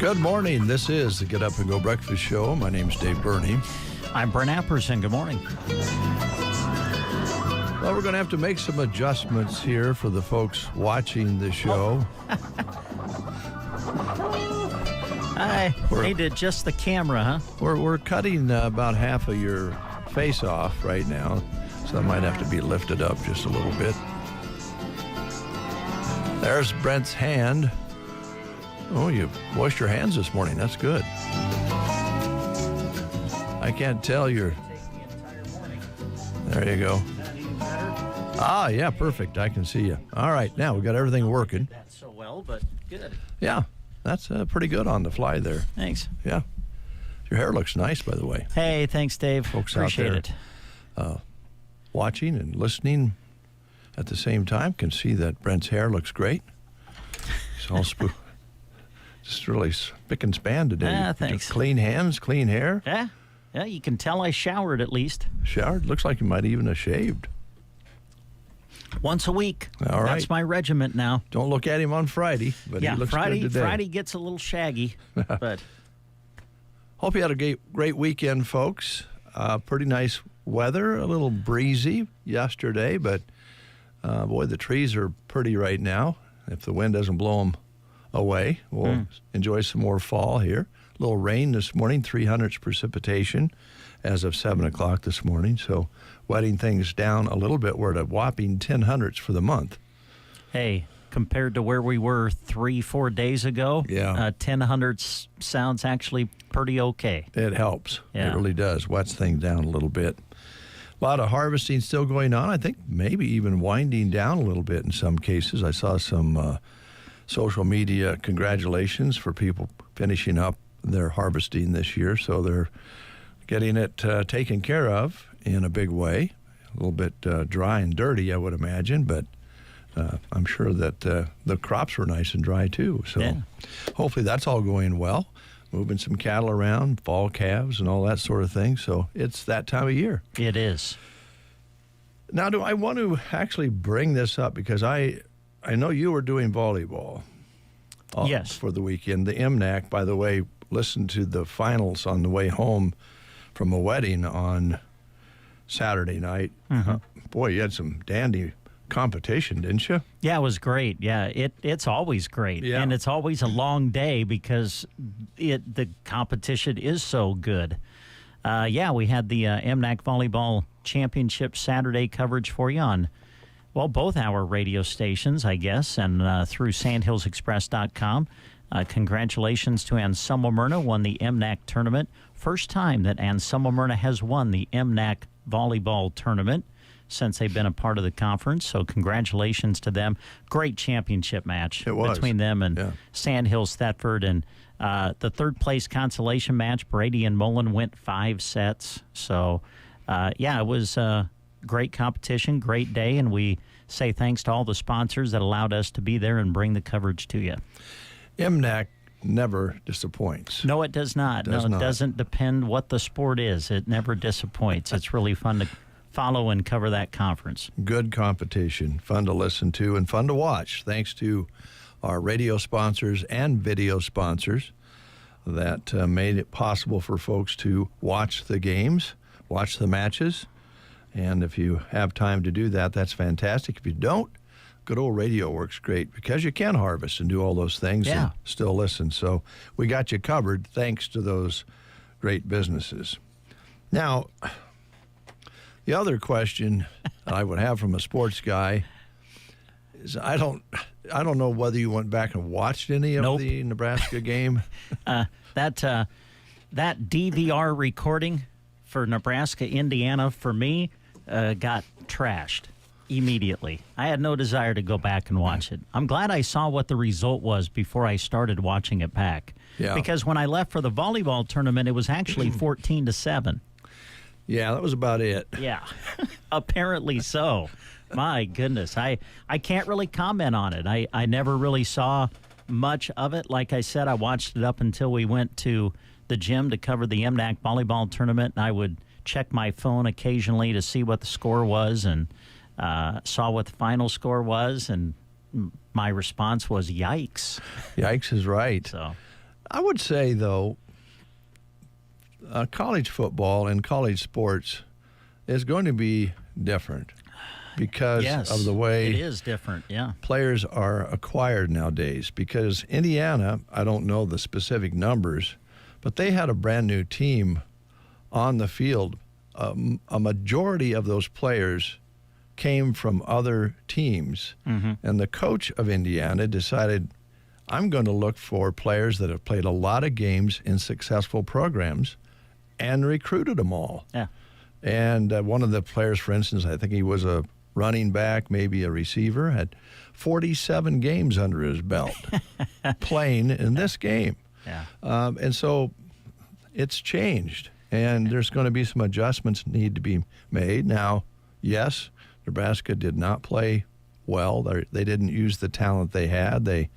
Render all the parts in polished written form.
Good morning. This is the Get Up and Go Breakfast Show. My name's Dave Burney. I'm Brent Apperson. Good morning. Well, we're going to have to make some adjustments here for the folks watching the show. I need to adjust the camera, huh? We're cutting about half of your face off right now, so that might have to be lifted up just a little bit. There's Brent's hand. Oh, you washed your hands this morning. That's good. I can't tell you're... There you go. Ah, yeah, perfect. I can see you. All right, now we got everything working. Not so well, but good. Yeah, that's pretty good on the fly there. Thanks. Yeah. Your hair looks nice, by the way. Hey, thanks, Dave. Folks Appreciate out there, it. Watching and listening at the same time can see that Brent's hair looks great. He's all just really spick and span today. Yeah, thanks. Just clean hands, clean hair. Yeah, you can tell I showered at least. Showered? Looks like you might even have shaved. Once a week. All right. That's my regiment now. Don't look at him on Friday, but he looks good today. Friday gets a little shaggy, but... Hope you had a great weekend, folks. Pretty nice weather, a little breezy yesterday, but boy, the trees are pretty right now. If the wind doesn't blow them away, we'll enjoy some more fall here. A little rain this morning, 300s precipitation as of 7 o'clock this morning, so wetting things down a little bit. We're at a whopping 10 hundredths for the month. Hey, compared to where we were 3-4 days ago, 10 hundredths sounds actually pretty okay. It helps. Yeah. It really does. Wets things down a little bit. A lot of harvesting still going on. I think maybe even winding down a little bit in some cases. I saw some social media congratulations for people finishing up their harvesting this year. So they're getting it taken care of in a big way. A little bit dry and dirty, I would imagine, but I'm sure that the crops were nice and dry too. So hopefully that's all going well. Moving some cattle around, fall calves and all that sort of thing. So it's that time of year. It is. Now, do I want to actually bring this up? Because I know you were doing volleyball yes, for the weekend. The MNAC, by the way, listened to the finals on the way home from a wedding on Saturday night. Boy, you had some dandy competition, didn't you? Yeah, it was great. Yeah, it's always great. Yeah. And it's always a long day because the competition is so good. We had the MNAC Volleyball Championship Saturday coverage for you on, well, both our radio stations, I guess, and through sandhillsexpress.com. Congratulations to Anselmo Myrna, won the MNAC tournament. First time that Anselmo Myrna has won the MNAC Volleyball tournament since they've been a part of the conference. So congratulations to them. Great championship match between them and Sandhills Thetford. And the third place consolation match, Brady and Mullen went 5 sets. So, it was a great competition, great day. And we say thanks to all the sponsors that allowed us to be there and bring the coverage to you. MNAC never disappoints. No, it does not. It doesn't depend what the sport is. It never disappoints. It's really fun to follow and cover that conference. Good competition, fun to listen to and fun to watch, thanks to our radio sponsors and video sponsors that made it possible for folks to watch the games, watch the matches. And if you have time to do that, that's fantastic. If you don't, good old radio works great because you can harvest and do all those things and still listen. So we got you covered thanks to those great businesses. Now, the other question I would have from a sports guy is I don't know whether you went back and watched any of the Nebraska game. That DVR recording for Nebraska, Indiana, for me, got trashed immediately. I had no desire to go back and watch it. I'm glad I saw what the result was before I started watching it back. Yeah. Because when I left for the volleyball tournament, it was actually 14-7. Yeah, that was about it. Yeah, apparently so. My goodness. I can't really comment on it. I never really saw much of it. Like I said, I watched it up until we went to the gym to cover the MNAC volleyball tournament, and I would check my phone occasionally to see what the score was, and saw what the final score was, and my response was, yikes. Yikes is right. So I would say, though, college football and college sports is going to be different because of the way it is different, players are acquired nowadays. Because Indiana, I don't know the specific numbers, but they had a brand new team on the field. A majority of those players came from other teams, and the coach of Indiana decided, I'm going to look for players that have played a lot of games in successful programs and recruited them all. Yeah. And one of the players, for instance, I think he was a running back, maybe a receiver, had 47 games under his belt playing in this game. Yeah. And so it's changed, and there's going to be some adjustments need to be made. Now, yes, Nebraska did not play well. They didn't use the talent they had.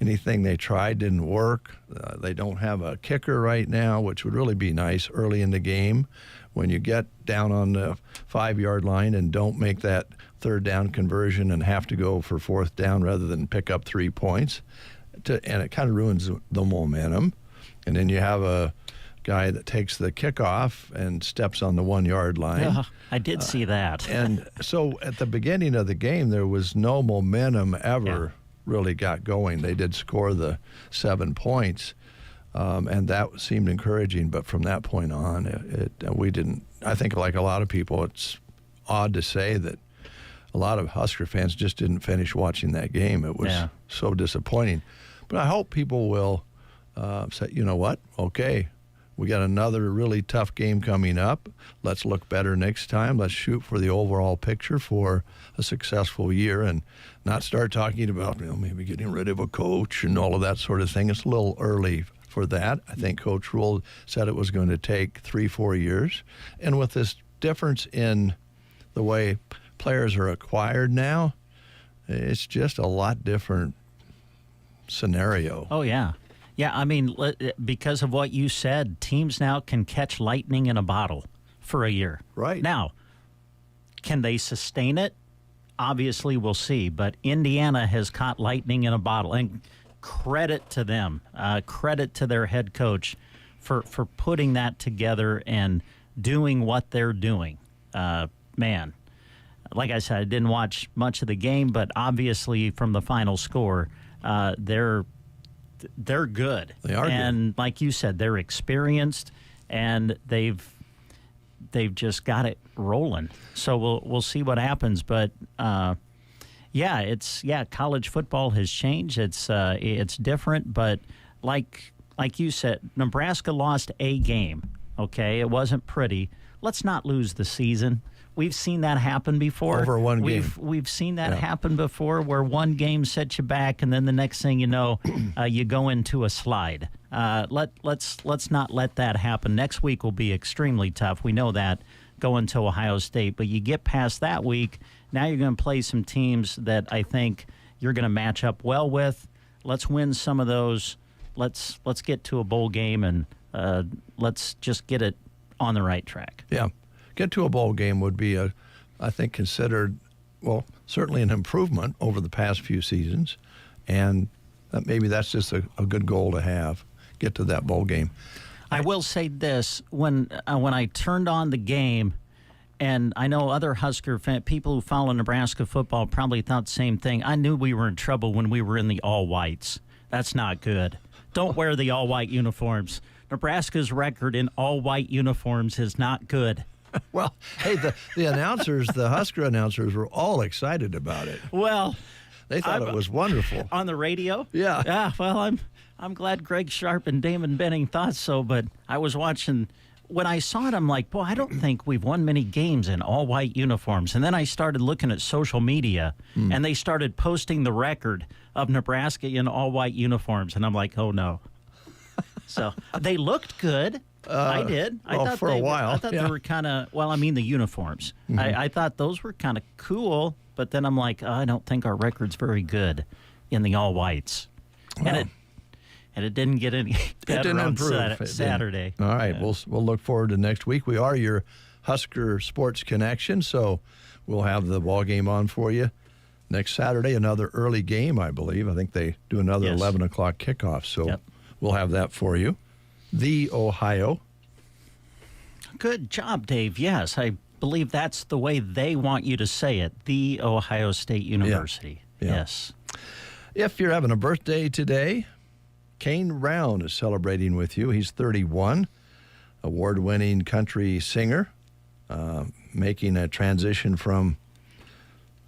Anything they tried didn't work. They don't have a kicker right now, which would really be nice early in the game. When you get down on the 5-yard line and don't make that third down conversion and have to go for fourth down rather than pick up 3 points, and it kind of ruins the momentum. And then you have a guy that takes the kickoff and steps on the 1-yard line. Yeah, I did see that. And so at the beginning of the game, there was no momentum ever really got going. They did score the 7 points, and that seemed encouraging. But from that point on, we didn't. I think, like a lot of people, it's odd to say that a lot of Husker fans just didn't finish watching that game. It was so disappointing. But I hope people will say, you know what? Okay, we got another really tough game coming up. Let's look better next time. Let's shoot for the overall picture for a successful year and not start talking about, maybe getting rid of a coach and all of that sort of thing. It's a little early for that. I think Coach Rule said it was going to take 3-4 years. And with this difference in the way players are acquired now, it's just a lot different scenario. Oh, yeah. Yeah, I mean, because of what you said, teams now can catch lightning in a bottle for a year. Right. Now, can they sustain it? Obviously, we'll see. But Indiana has caught lightning in a bottle. And credit to them, credit to their head coach for putting that together and doing what they're doing. Man, like I said, I didn't watch much of the game, but obviously from the final score, they're good. They are and good. Like you said, they're experienced, and they've just got it rolling. So we'll see what happens. But college football has changed. It's different. But like you said, Nebraska lost a game. Okay, it wasn't pretty. Let's not lose the season. We've seen that happen before. Over one game. We've seen that happen before, where one game sets you back, and then the next thing you know, you go into a slide. Let's not let that happen. Next week will be extremely tough. We know that, going to Ohio State. But you get past that week, now you're going to play some teams that I think you're going to match up well with. Let's win some of those. Let's get to a bowl game, and let's just get it on the right track. Yeah. Get to a bowl game would be, I think, considered, certainly an improvement over the past few seasons. And maybe that's just a good goal to have, get to that bowl game. I will say this, when I turned on the game, and I know other Husker people who follow Nebraska football probably thought the same thing. I knew we were in trouble when we were in the all-whites. That's not good. Don't wear the all-white uniforms. Nebraska's record in all-white uniforms is not good. Well, hey, the announcers, the Husker announcers, were all excited about it. Well, they thought it was wonderful on the radio. Yeah. Yeah. Well, I'm glad Greg Sharp and Damon Benning thought so. But I was watching when I saw it. I'm like, boy, I don't think we've won many games in all white uniforms. And then I started looking at social media, and they started posting the record of Nebraska in all white uniforms, and I'm like, oh no. So they looked good. I did. I thought for a while. I thought they were kind of, the uniforms. Mm-hmm. I thought those were kind of cool, but then I'm like, I don't think our record's very good in the all whites. Well, and it didn't get any better on Saturday. All right, we'll look forward to next week. We are your Husker Sports Connection, so we'll have the ball game on for you next Saturday. Another early game, I believe. I think they do another 11 o'clock kickoff, so We'll have that for you. The Ohio. Good job, Dave. Yes, I believe that's the way they want you to say it. The Ohio State University. Yeah. Yes. If you're having a birthday today, Kane Brown is celebrating with you. He's 31, award-winning country singer, making a transition from,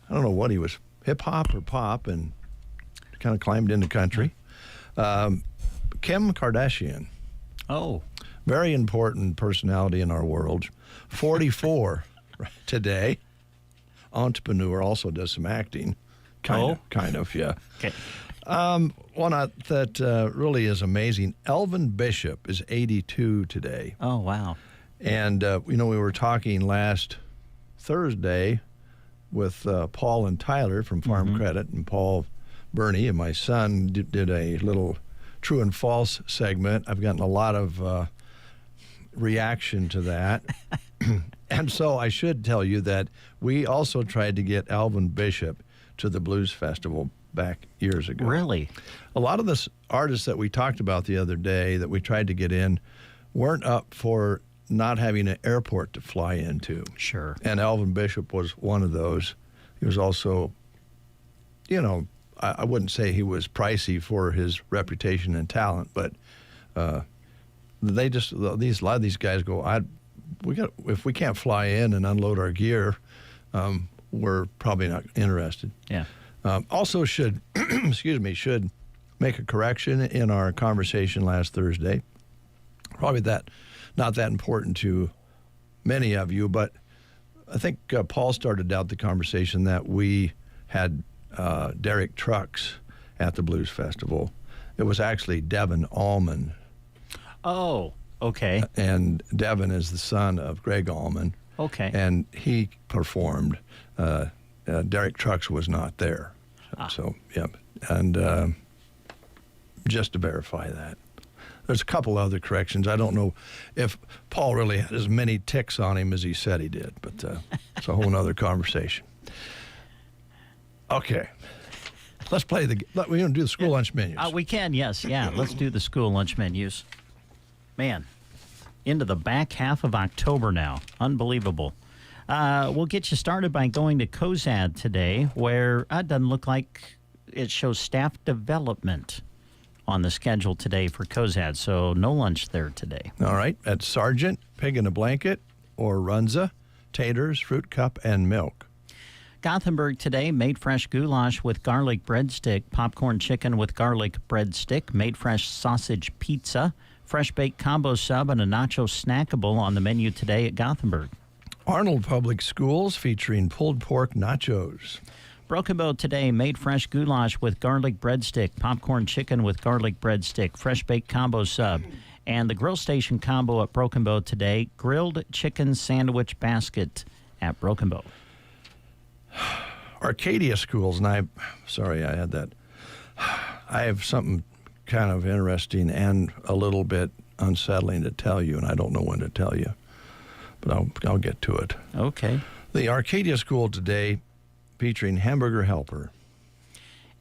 I don't know what he was, hip-hop or pop, and kind of climbed into country. Kim Kardashian. Oh. Very important personality in our world. 44 today. Entrepreneur, also does some acting. Kind of, yeah. Okay. One that really is amazing. Elvin Bishop is 82 today. Oh, wow. And, we were talking last Thursday with Paul and Tyler from Farm Credit, and Paul Burney and my son did a little true and false segment. I've gotten a lot of reaction to that. And so I should tell you that we also tried to get Elvin Bishop to the Blues Festival back years ago. Really? A lot of the artists that we talked about the other day that we tried to get in weren't up for not having an airport to fly into. Sure. And Elvin Bishop was one of those. He was also, I wouldn't say he was pricey for his reputation and talent, but they just, a lot of these guys go, if we can't fly in and unload our gear, we're probably not interested. Yeah. Also should make a correction in our conversation last Thursday. Probably not that important to many of you, but I think Paul started out the conversation that we had Derek Trucks at the Blues Festival. It was actually Devin Allman. Oh, okay. And Devin is the son of Greg Allman. Okay. And he performed. Derek Trucks was not there. So, yeah. And just to verify that. There's a couple other corrections. I don't know if Paul really had as many ticks on him as he said he did, but it's a whole other conversation. Okay. Let's play we're going to do the school lunch menus. We can, yes. Yeah, let's do the school lunch menus. Man, into the back half of October now. Unbelievable. We'll get you started by going to COSAD today, where it doesn't look like it shows staff development on the schedule today for COSAD, so no lunch there today. All right. At Sargent, Pig in a Blanket, or Runza, taters, fruit cup, and milk. Gothenburg today, made fresh goulash with garlic breadstick, popcorn chicken with garlic breadstick, made fresh sausage pizza, fresh baked combo sub, and a nacho snackable on the menu today at Gothenburg. Arnold Public Schools featuring pulled pork nachos. Broken Bow today, made fresh goulash with garlic breadstick, popcorn chicken with garlic breadstick, fresh baked combo sub, and the Grill Station combo at Broken Bow today, grilled chicken sandwich basket at Broken Bow. Arcadia Schools, and I had that. I have something kind of interesting and a little bit unsettling to tell you, and I don't know when to tell you, but I'll get to it. Okay. The Arcadia School today featuring Hamburger Helper.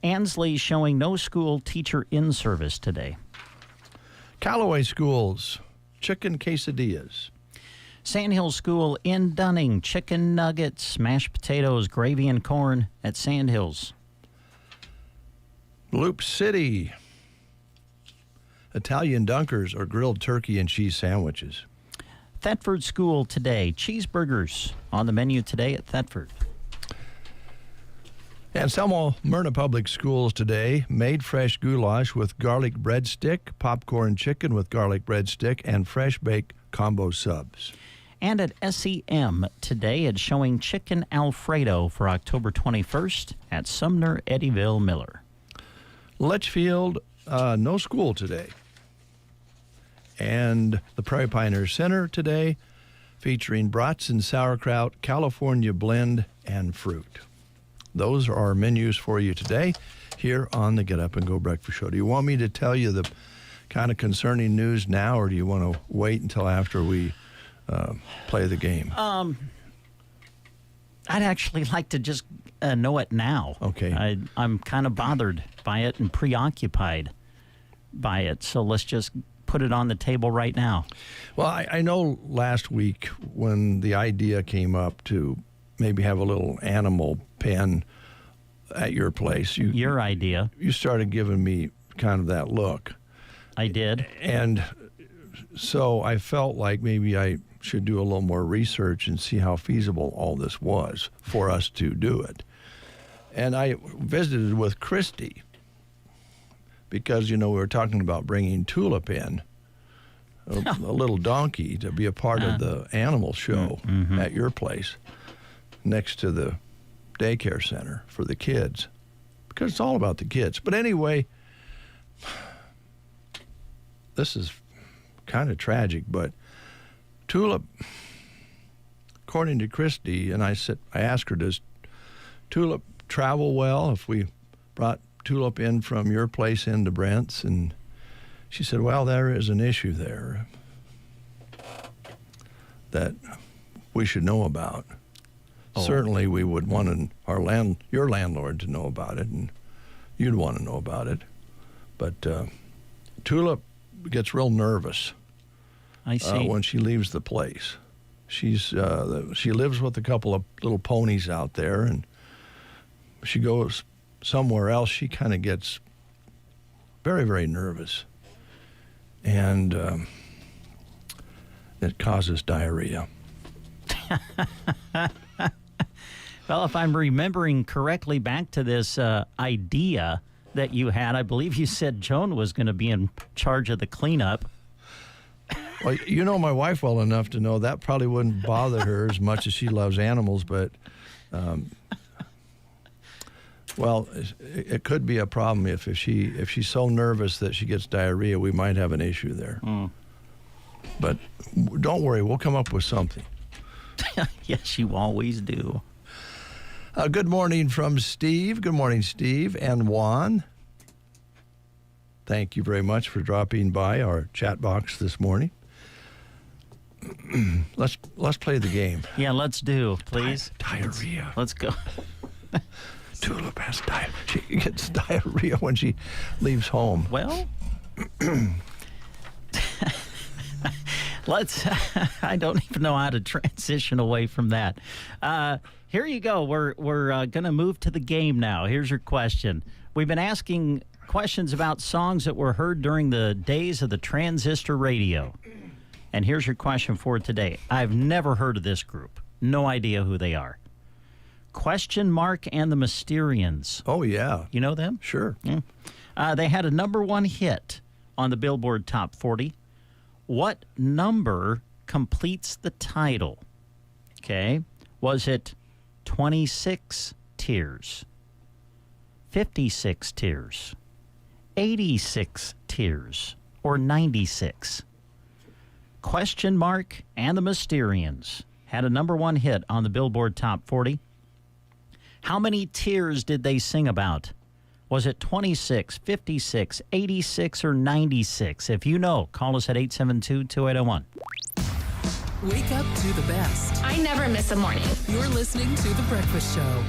Ansley showing no school teacher in service today. Callaway Schools, chicken quesadillas. Sandhill School in Dunning, chicken nuggets, mashed potatoes, gravy, and corn at Sandhills. Loop City, Italian dunkers or grilled turkey and cheese sandwiches. Thetford School today, cheeseburgers on the menu today at Thetford. Anselmo Myrna Public Schools today, made fresh goulash with garlic breadstick, popcorn chicken with garlic breadstick, and fresh baked combo subs. And at SEM today, it's showing chicken Alfredo for October 21st at Sumner Eddyville Miller. Litchfield, no school today. And the Prairie Pioneer Center today, featuring brats and sauerkraut, California blend, and fruit. Those are our menus for you today here on the Get Up and Go Breakfast Show. Do you want me to tell you the kind of concerning news now, or do you want to wait until after we play the game? I'd actually like to just know it now. Okay. I'm kind of bothered by it and preoccupied by it. So let's just put it on the table right now. Well, I know last week when the idea came up to maybe have a little animal pen at your place, Your idea. you started giving me kind of that look. I did. And so I felt like maybe I should do a little more research and see how feasible all this was for us to do it. And I visited with Christy because, we were talking about bringing Tulip in, a little donkey, to be a part of the animal show at your place next to the daycare center for the kids, because it's all about the kids. But anyway, this is kind of tragic, but Tulip, according to Christy, and I asked her, does Tulip travel well if we brought Tulip in from your place into Brent's? And she said, well, there is an issue there that we should know about. Oh. Certainly we would want your landlord to know about it, and you'd want to know about it. But Tulip gets real nervous I see. when she leaves the place. She lives with a couple of little ponies out there, and she goes somewhere else, she kind of gets very, very nervous. And it causes diarrhea. Well, if I'm remembering correctly back to this idea that you had, I believe you said Joan was going to be in charge of the cleanup. Well, you know my wife well enough to know that probably wouldn't bother her as much as she loves animals, but, well, it could be a problem if she's so nervous that she gets diarrhea. We might have an issue there. But don't worry, we'll come up with something. Yes, you always do. Good morning from Steve. Good morning, Steve and Juan. Thank you very much for dropping by our chat box this morning. Let's play the game. Yeah, let's do, please. Diarrhea. Let's go. Tulip has diarrhea. She gets diarrhea when she leaves home. Well, I don't even know how to transition away from that. Here you go. We're going to move to the game now. Here's your question. We've been asking questions about songs that were heard during the days of the transistor radio. And here's your question for today. I've never heard of this group. No idea who they are. Question Mark and the Mysterians. Oh, yeah. You know them? Sure. They had a #1 hit on the Billboard Top 40. What number completes the title? Okay. Was it 26 tears, 56 tears, 86 tears, or 96? Question Mark and the Mysterians had a #1 hit on the Billboard Top 40. How many tears did they sing about? Was it 26, 56, 86, or 96? If you know, call us at 872-2801. Wake up to the best. I never miss a morning. You're listening to The Breakfast Show.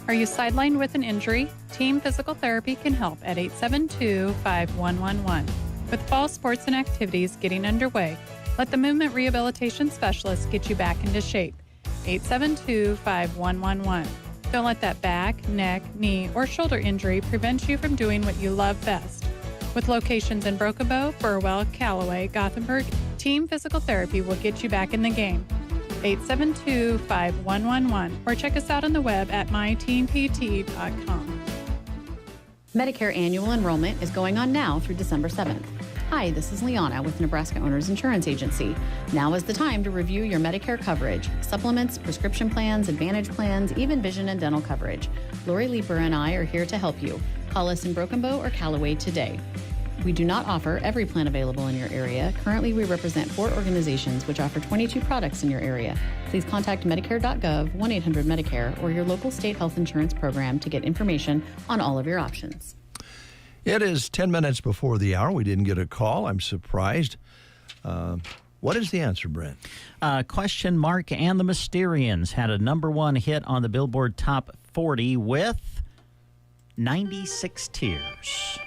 Are you sidelined with an injury? Team Physical Therapy can help at 872-5111. With fall sports and activities getting underway, let the Movement Rehabilitation Specialist get you back into shape. 872-5111. Don't let that back, neck, knee, or shoulder injury prevent you from doing what you love best. With locations in Broken Bow, Burwell, Callaway, Gothenburg, Team Physical Therapy will get you back in the game. 872-5111, or check us out on the web at myteampt.com. Medicare annual enrollment is going on now through December 7th. Hi, this is Liana with Nebraska Owners Insurance Agency. Now is the time to review your Medicare coverage, supplements, prescription plans, advantage plans, even vision and dental coverage. Lori Leeper and I are here to help you. Call us in Broken Bow or Callaway today. We do not offer every plan available in your area. Currently, we represent 4 organizations which offer 22 products in your area. Please contact Medicare.gov, 1-800-MEDICARE, or your local state health insurance program to get information on all of your options. It is 10 minutes before the hour. We didn't get a call. I'm surprised. What is the answer, Brent? Question Mark and the Mysterians had a #1 hit on the Billboard Top 40 with 96 tears.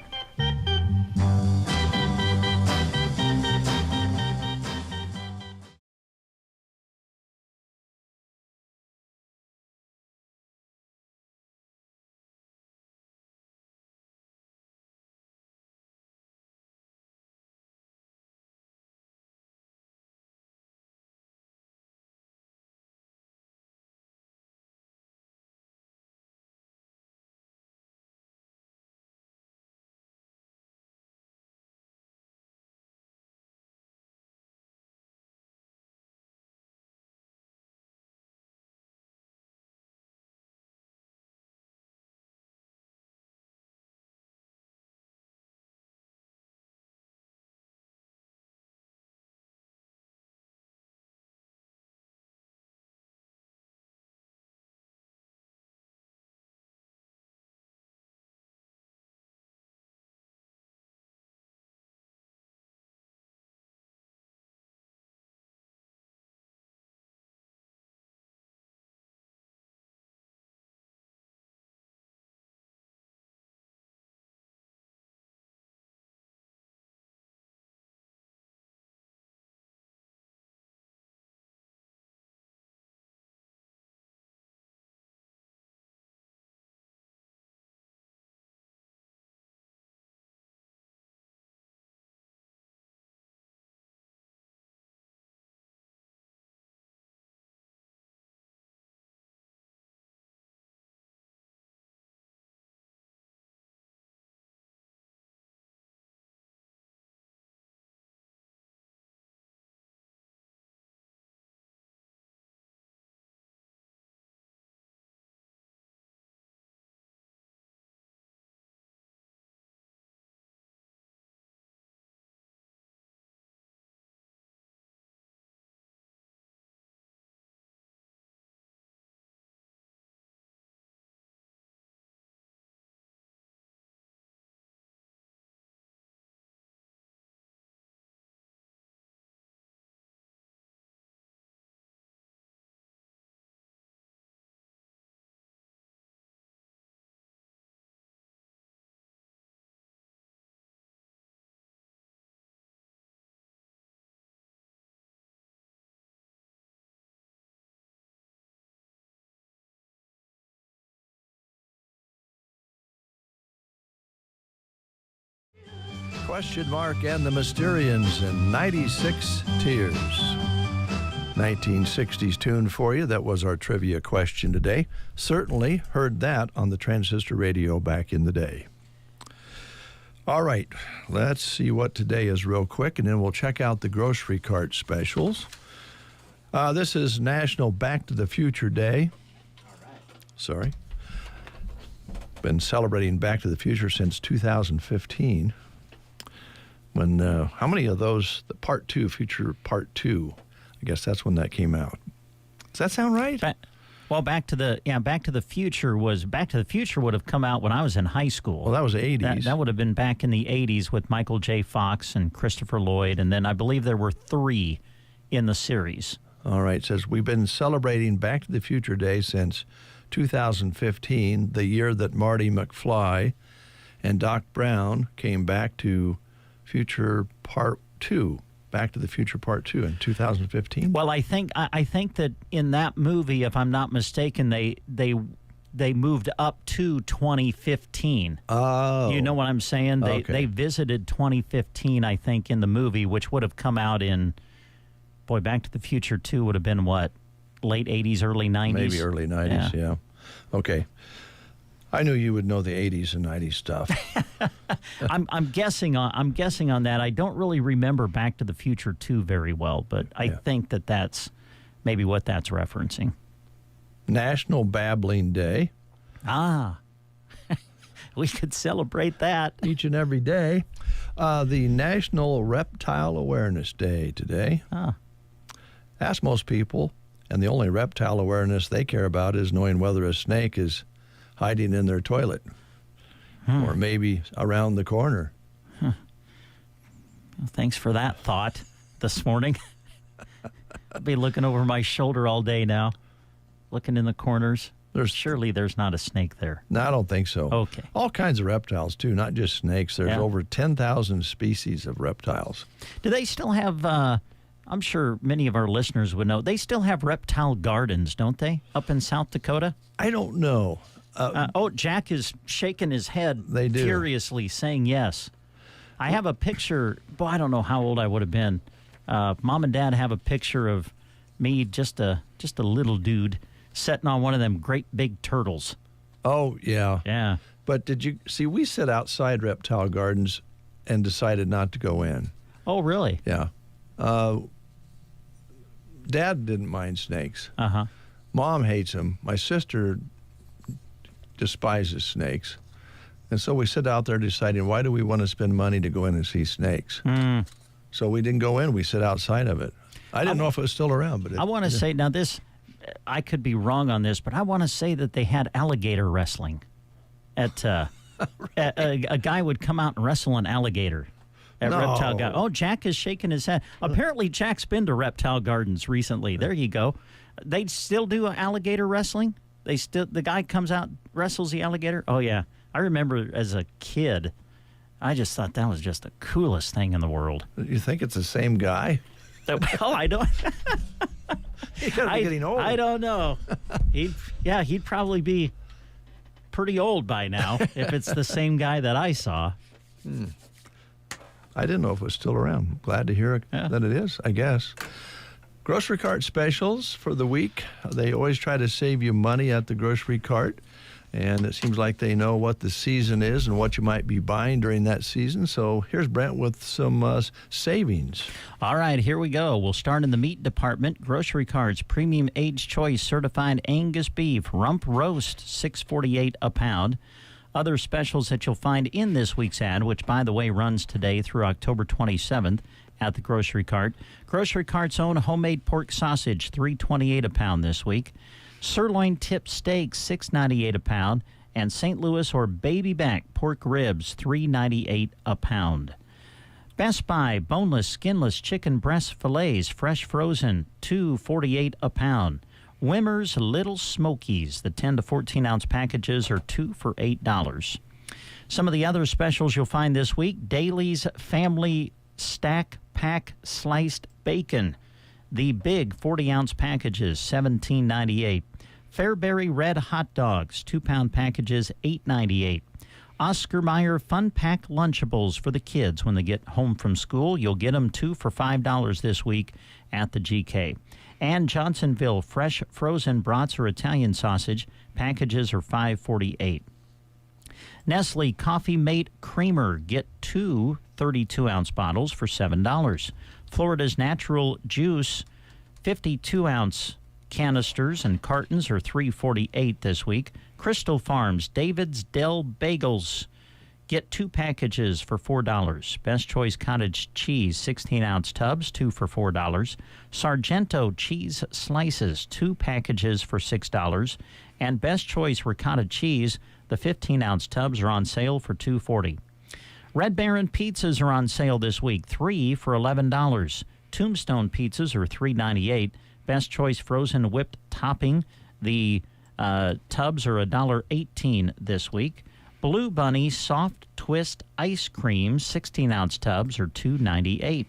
Question Mark and the Mysterians and 96 Tears. 1960s tune for you. That was our trivia question today. Certainly heard that on the transistor radio back in the day. All right, let's see what today is real quick, and then we'll check out the grocery cart specials. This is National Back to the Future Day. All right. Sorry. Been celebrating Back to the Future since 2015. When how many of those, the Part 2, Future Part 2, I guess that's when that came out. Does that sound right? Well, Back to the Future would have come out when I was in high school. Well, that was the 80s. That would have been back in the 80s with Michael J. Fox and Christopher Lloyd, and then I believe there were 3 in the series. All right, it says we've been celebrating Back to the Future Day since 2015, the year that Marty McFly and Doc Brown came back to Future Part 2, Back to the Future Part 2 in 2015. Well, I think that in that movie, if I'm not mistaken, they moved up to 2015. Oh. You know what I'm saying? They visited 2015, I think, in the movie, which would have come out in, Back to the Future 2 would have been what? Late 80s, early 90s? Maybe early 90s, yeah. Okay. I knew you would know the 80s and 90s stuff. I'm guessing on that. I don't really remember Back to the Future 2 very well, but I think that's maybe what that's referencing. National Babbling Day. Ah. We could celebrate that. Each and every day. The National Reptile Awareness Day today. Ah. Ask most people, and the only reptile awareness they care about is knowing whether a snake is hiding in their toilet or maybe around the corner. Well, thanks for that thought this morning. I'll be looking over my shoulder all day now, looking in the corners. Surely there's not a snake there. No, I don't think so. Okay. All kinds of reptiles, too, not just snakes. There's Yeah. over 10,000 species of reptiles. Do they still have, I'm sure many of our listeners would know, they still have reptile gardens, don't they, up in South Dakota? I don't know. Jack is shaking his head They do. furiously, saying yes. I have a picture. Boy, I don't know how old I would have been. Mom and Dad have a picture of me, just a little dude, sitting on one of them great big turtles. Oh, yeah. Yeah. But did you see, we sit outside reptile gardens and decided not to go in. Oh, really? Yeah. Dad didn't mind snakes. Uh-huh. Mom hates them. My sister despises snakes. And so we sit out there deciding, why do we want to spend money to go in and see snakes? So we didn't go in. We sit outside of it. I didn't know if it was still around. But I want to say, now this, I could be wrong on this, but I want to say that they had alligator wrestling. A guy would come out and wrestle an alligator at No. Reptile Garden. Oh, Jack is shaking his head. Apparently, Jack's been to Reptile Gardens recently. There you go. They still do alligator wrestling? The guy comes out, wrestles the alligator? Oh, yeah. I remember as a kid, I just thought that was just the coolest thing in the world. You think it's the same guy? Well, I don't. He gotta be getting old. I don't know. He'd probably be pretty old by now if it's the same guy that I saw. I didn't know if it was still around. Glad to hear that it is, I guess. Grocery cart specials for the week. They always try to save you money at the grocery cart. And it seems like they know what the season is and what you might be buying during that season. So here's Brent with some savings. All right, here we go. We'll start in the meat department. Grocery carts, premium age choice certified Angus beef, rump roast, $6.48 a pound. Other specials that you'll find in this week's ad, which, by the way, runs today through October 27th at the grocery cart. Grocery cart's own homemade pork sausage, $3.28 a pound this week. Sirloin tip steak, $6.98 a pound. And St. Louis or baby back pork ribs, $3.98 a pound. Best Buy boneless, skinless chicken breast fillets, fresh frozen, $2.48 a pound. Wimmer's Little Smokies, the 10 to 14 ounce packages are 2 for $8. Some of the other specials you'll find this week: Daly's Family Stack Pack Sliced Bacon, the big 40 ounce packages, $17.98. Fairberry Red Hot Dogs, 2-pound packages, $8.98. Oscar Mayer Fun Pack Lunchables for the kids when they get home from school. You'll get them 2 for $5 this week at the GK. And Johnsonville Fresh Frozen Brats or Italian Sausage packages are $5.48. Nestle Coffee Mate Creamer, get 2 32-ounce bottles for $7. Florida's Natural Juice 52-ounce canisters and cartons are $3.48 this week. Crystal Farms David's Dell Bagels, get 2 packages for $4. Best Choice Cottage Cheese 16-ounce tubs, 2 for $4. Sargento Cheese Slices, 2 packages for $6. And Best Choice Ricotta Cheese, the 15-ounce tubs are on sale for $2.40. Red Baron pizzas are on sale this week, 3 for $11. Tombstone pizzas are $3.98. Best Choice Frozen Whipped Topping, the tubs are $1.18 this week. Blue Bunny Soft Twist Ice Cream, 16-ounce tubs are $2.98.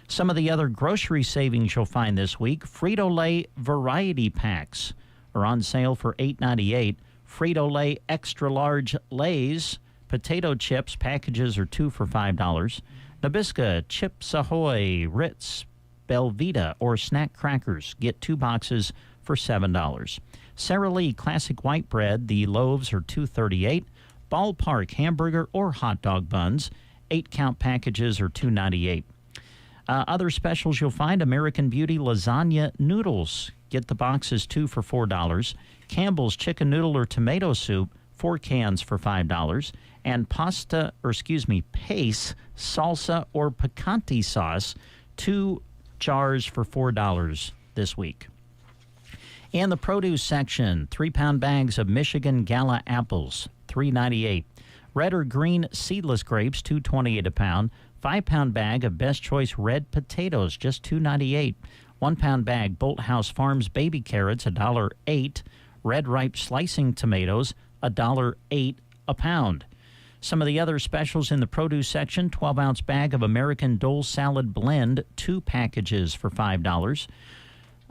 Some of the other grocery savings you'll find this week: Frito-Lay Variety Packs are on sale for $8.98. Frito-Lay Extra Large Lay's potato chips packages are 2 for $5. Nabisco Chips Ahoy Ritz Belvita or snack crackers, get 2 boxes for $7. Sara Lee Classic White Bread, the loaves are $2.38. Ballpark hamburger or hot dog buns, 8-count packages are $2.98. Other specials you'll find: American Beauty lasagna noodles, get the boxes 2 for $4. Campbell's chicken noodle or tomato soup, 4 cans for $5. And pace salsa or picante sauce, 2 jars for $4 this week. In the produce section, 3-pound bags of Michigan Gala apples, $3.98. Red or green seedless grapes, $2.28 a pound. 5-pound bag of Best Choice red potatoes, just $2.98. 1-pound bag Bolt House Farms baby carrots, $1.08. Red ripe slicing tomatoes, $1.08 a pound. Some of the other specials in the produce section: 12-ounce bag of American Dole salad blend, 2 packages for $5.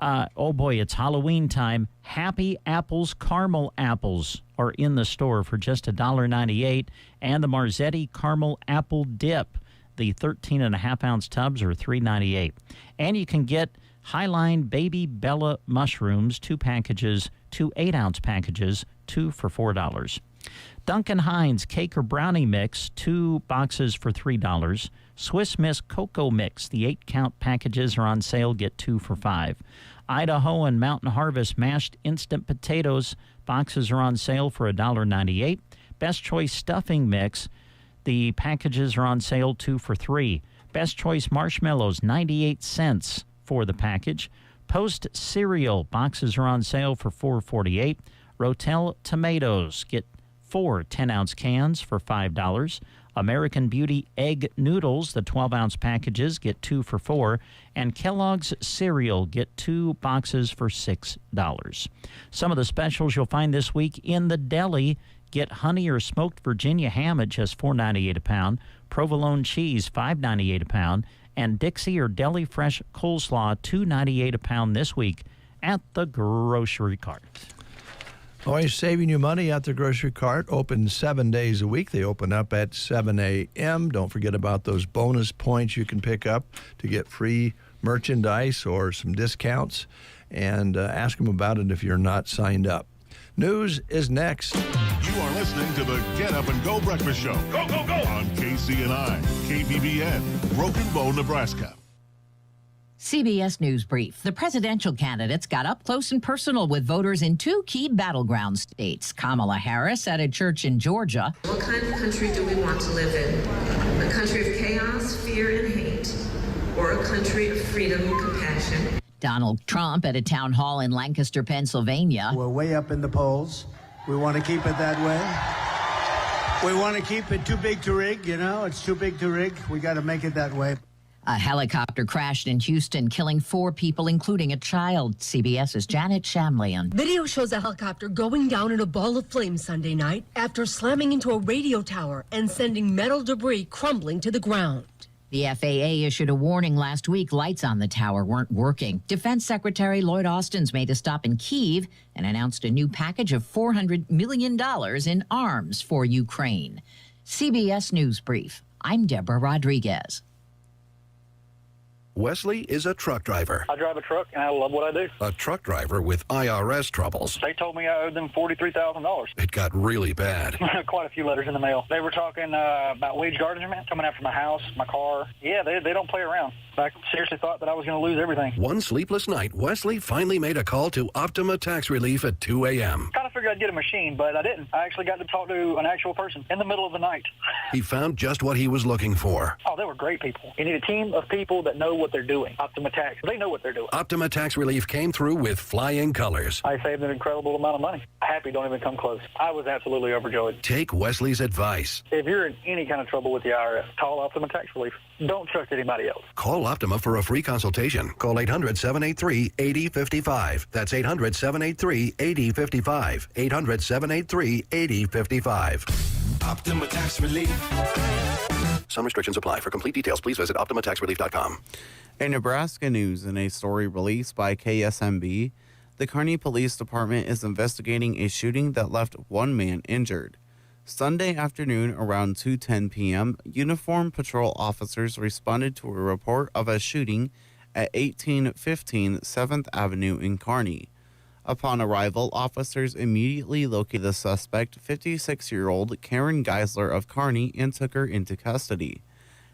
Oh boy, it's Halloween time. Happy Apples caramel apples are in the store for just $1.98, and the Marzetti caramel apple dip, the 13.5-ounce tubs, are $3.98. And you can get Highline Baby Bella mushrooms, 2 packages, 2 8-ounce packages, 2 for $4. Duncan Hines cake or brownie mix, 2 boxes for $3. Swiss Miss Cocoa Mix, the 8-count packages are on sale, get 2 for $5. Idaho and Mountain Harvest mashed instant potatoes, boxes are on sale for $1.98. Best Choice stuffing mix, the packages are on sale, 2 for $3. Best Choice marshmallows, 98 cents for the package. Post cereal, boxes are on sale for $4.48. Rotel tomatoes, get 4 10-ounce cans for $5. American Beauty egg noodles, the 12-ounce packages, get 2 for $4. And Kellogg's cereal, get 2 boxes for $6. Some of the specials you'll find this week in the deli: get honey or smoked Virginia ham at just $4.98 a pound, provolone cheese $5.98 a pound, and Dixie or Deli Fresh coleslaw $2.98 a pound this week at the grocery cart. Always saving you money at the grocery cart. Open 7 days a week. They open up at 7 a.m. Don't forget about those bonus points you can pick up to get free merchandise or some discounts. And ask them about it if you're not signed up. News is next. You are listening to the Get Up and Go Breakfast Show. Go, go, go! On KCNI, KBBN, Broken Bow, Nebraska. CBS News Brief. The presidential candidates got up close and personal with voters in 2 key battleground states. Kamala Harris at a church in Georgia. What kind of country do we want to live in? A country of chaos, fear, and hate, or a country of freedom and compassion? Donald Trump at a town hall in Lancaster, Pennsylvania. We're way up in the polls. We want to keep it that way. We want to keep it too big to rig, you know? It's too big to rig. We got to make it that way. A helicopter crashed in Houston, killing 4 people, including a child. CBS's Janet Shamlian. Video shows a helicopter going down in a ball of flames Sunday night after slamming into a radio tower and sending metal debris crumbling to the ground. The FAA issued a warning last week. Lights on the tower weren't working. Defense Secretary Lloyd Austin's made a stop in Kyiv and announced a new package of $400 million in arms for Ukraine. CBS News Brief. I'm Deborah Rodriguez. Wesley is a truck driver. I drive a truck, and I love what I do. A truck driver with IRS troubles. They told me I owed them $43,000. It got really bad. Quite a few letters in the mail. They were talking about wage garnishment, coming after my house, my car. Yeah, they don't play around. I seriously thought that I was going to lose everything. One sleepless night, Wesley finally made a call to Optima Tax Relief at 2 a.m. Kind of figured I'd get a machine, but I didn't. I actually got to talk to an actual person in the middle of the night. He found just what he was looking for. Oh, they were great people. You need a team of people that know what they're doing. Optima Tax, they know what they're doing. Optima Tax Relief came through with flying colors. I saved an incredible amount of money. Happy don't even come close. I was absolutely overjoyed. Take Wesley's advice. If you're in any kind of trouble with the IRS, call Optima Tax Relief. Don't trust anybody else. Call Optima for a free consultation. Call 800-783-8055. That's 800-783-8055. 800-783-8055. Optima Tax Relief. Some restrictions apply. For complete details, please visit OptimaTaxRelief.com. In Nebraska news, in a story released by KSMB, the Kearney Police Department is investigating a shooting that left 1 man injured. Sunday afternoon around 2:10 p.m., uniformed patrol officers responded to a report of a shooting at 1815 7th Avenue in Kearney. Upon arrival, officers immediately located the suspect, 56-year-old Karen Geisler of Kearney, and took her into custody.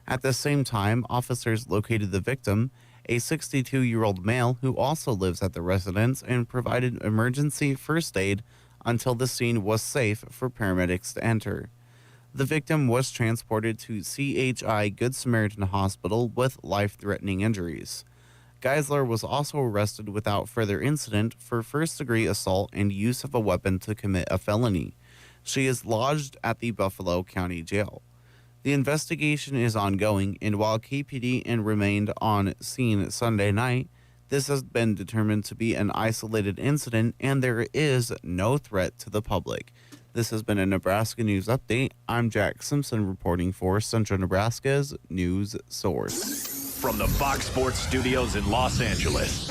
At the same time, officers located the victim, a 62-year-old male who also lives at the residence, and provided emergency first aid until the scene was safe for paramedics to enter. The victim was transported to CHI Good Samaritan Hospital with life-threatening injuries. Geisler was also arrested without further incident for first-degree assault and use of a weapon to commit a felony. She is lodged at the Buffalo County Jail. The investigation is ongoing, and while KPD remained on scene Sunday night, This has been determined to be an isolated incident, and there is no threat to the public. This has been a Nebraska News Update. I'm Jack Simpson reporting for Central Nebraska's news source. From the Fox Sports Studios in Los Angeles,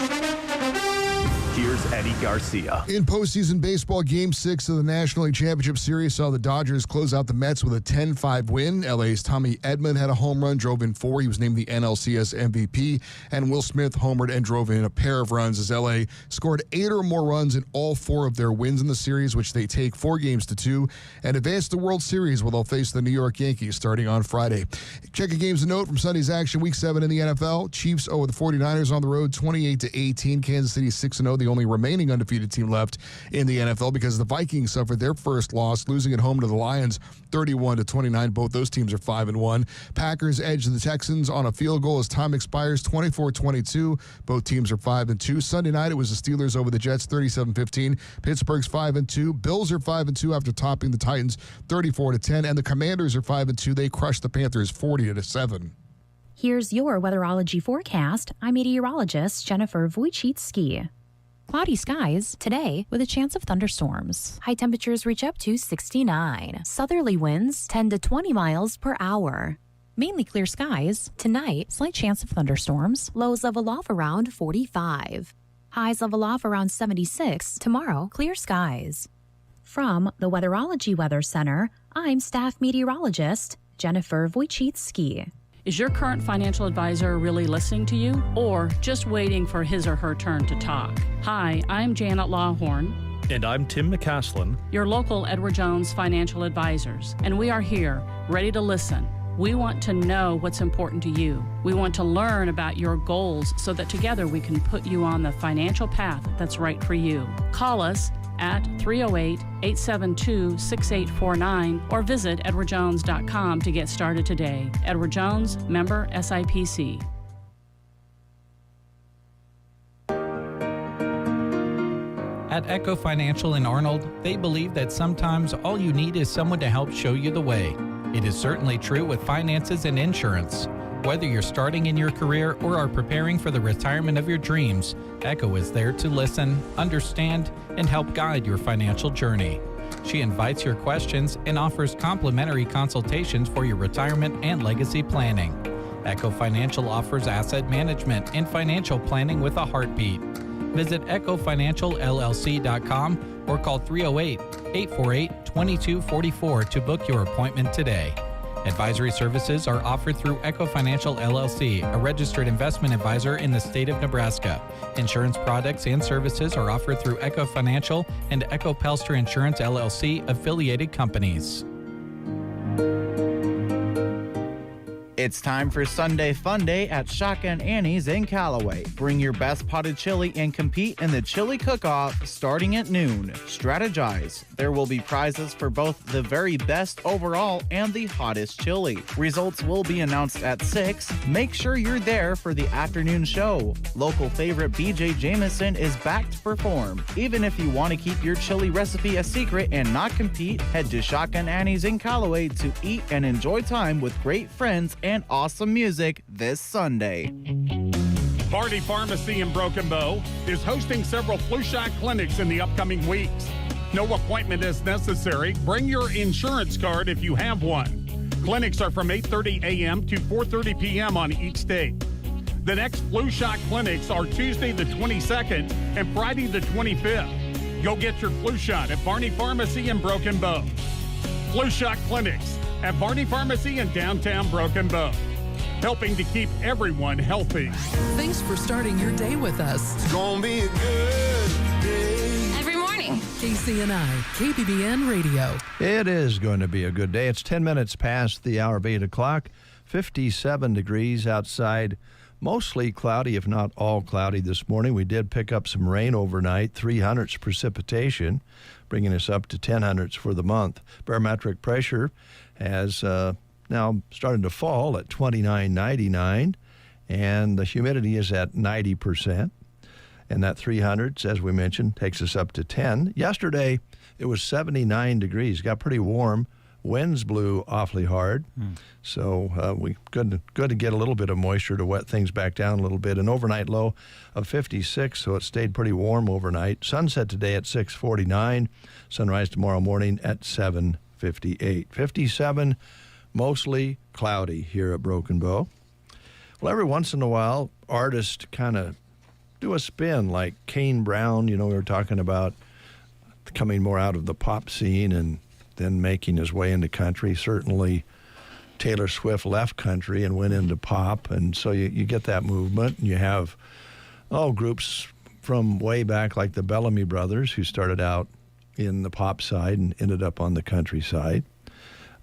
here's Eddie Garcia. In postseason baseball, Game 6 of the National League Championship Series saw the Dodgers close out the Mets with a 10-5 win. LA's Tommy Edman had a home run, drove in 4. He was named the NLCS MVP. And Will Smith homered and drove in a pair of runs as LA scored 8 or more runs in all 4 of their wins in the series, which they take 4-2 and advance to the World Series, where they'll face the New York Yankees starting on Friday. Check a games to note from Sunday's action, Week 7 in the NFL. Chiefs over the 49ers on the road, 28-18. Kansas City 6-0, the only remaining undefeated team left in the NFL, because the Vikings suffered their first loss, losing at home to the Lions 31-29. Both those teams are 5-1. Packers edge the Texans on a field goal as time expires, 24-22. Both teams are 5-2. Sunday night, it was the Steelers over the Jets 37-15. Pittsburgh's 5-2. Bills are 5-2 after topping the Titans 34-10. And the Commanders are 5-2. They crushed the Panthers 40-7. Here's your weatherology forecast. I'm meteorologist Jennifer Wojcicki. Cloudy skies today with a chance of thunderstorms. High temperatures reach up to 69. Southerly winds 10 to 20 miles per hour. Mainly clear skies. Tonight, slight chance of thunderstorms. Lows level off around 45. Highs level off around 76. Tomorrow, clear skies. From the Weatherology Weather Center, I'm staff meteorologist Jennifer Wojcicki. Is your current financial advisor really listening to you, or just waiting for his or her turn to talk? Hi, I'm Janet Lawhorn. And I'm Tim McCaslin, your local Edward Jones financial advisors, and we are here, ready to listen. We want to know what's important to you. We want to learn about your goals so that together we can put you on the financial path that's right for you. Call us at 308-872-6849 or visit edwardjones.com to get started today. Edward Jones, member SIPC. At Echo Financial in Arnold, they believe that sometimes all you need is someone to help show you the way. It is certainly true with finances and insurance. Whether you're starting in your career or are preparing for the retirement of your dreams, Echo is there to listen, understand, and help guide your financial journey. She invites your questions and offers complimentary consultations for your retirement and legacy planning. Echo Financial offers asset management and financial planning with a heartbeat. Visit echofinancialllc.com or call 308-848-2244 to book your appointment today. Advisory services are offered through Echo Financial LLC, a registered investment advisor in the state of Nebraska. Insurance products and services are offered through Echo Financial and Echo Pelster Insurance LLC affiliated companies. It's time for Sunday Fun Day at Shotgun Annie's in Callaway. Bring your best potted chili and compete in the chili cook-off starting at noon. Strategize. There will be prizes for both the very best overall and the hottest chili. Results will be announced at 6. Make sure you're there for the afternoon show. Local favorite BJ Jameson is back to perform. Even if you want to keep your chili recipe a secret and not compete, head to Shotgun Annie's in Callaway to eat and enjoy time with great friends and awesome music this Sunday. Barney Pharmacy in Broken Bow is hosting several flu shot clinics in the upcoming weeks. No appointment is necessary. Bring your insurance card if you have one. Clinics are from 8:30 a.m. to 4:30 p.m. on each day. The next flu shot clinics are Tuesday the 22nd and Friday the 25th. Go get your flu shot at Barney Pharmacy in Broken Bow. Flu shot clinics at Barney Pharmacy in downtown Broken Bow, helping to keep everyone healthy. Thanks for starting your day with us. It's gonna be a good day. Every morning. KCNI, KBBN Radio. It is going to be a good day. It's 10 minutes past the hour of 8 o'clock, 57 degrees outside. Mostly cloudy, if not all cloudy this morning. We did pick up some rain overnight, 300s precipitation, bringing us up to 1000s for the month. Barometric pressure has now started to fall at 29.99, and the humidity is at 90%. And that 300s, as we mentioned, takes us up to 10. Yesterday, it was 79 degrees. Got pretty warm Winds blew awfully hard, so we good to get a little bit of moisture to wet things back down a little bit. An overnight low of 56, so it stayed pretty warm overnight. Sunset today at 6:49. Sunrise tomorrow morning at 7:58. 57, mostly cloudy here at Broken Bow. Well, every once in a while, artists kind of do a spin, like Kane Brown. We were talking about coming more out of the pop scene and then making his way into country. Certainly Taylor Swift left country and went into pop, and so you get that movement. And you have groups from way back like the Bellamy Brothers, who started out in the pop side and ended up on the country side.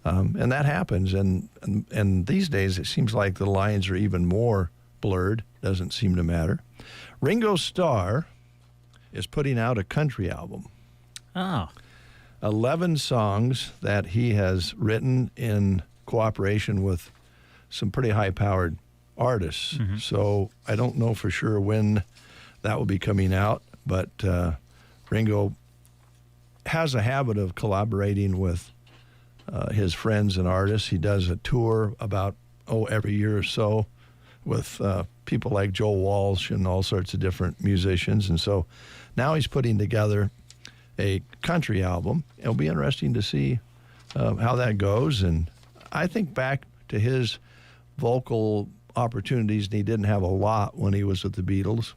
And that happens, and these days it seems like the lines are even more blurred. Doesn't seem to matter. Ringo Starr is putting out a country album. 11 songs that he has written in cooperation with some pretty high-powered artists. So I don't know for sure when that will be coming out, but Ringo has a habit of collaborating with his friends and artists. He does a tour about every year or so with people like Joe Walsh and all sorts of different musicians. And so now he's putting together a country album. It'll be interesting to see how that goes. And I think back to his vocal opportunities, and he didn't have a lot when he was with the Beatles.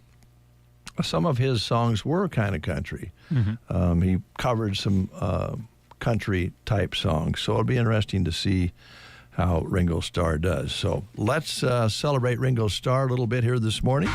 Some of his songs were kind of country. He covered some country-type songs. So it'll be interesting to see how Ringo Starr does. So let's celebrate Ringo Starr a little bit here this morning.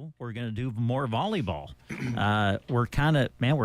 tomorrow, we're going to do more volleyball. We're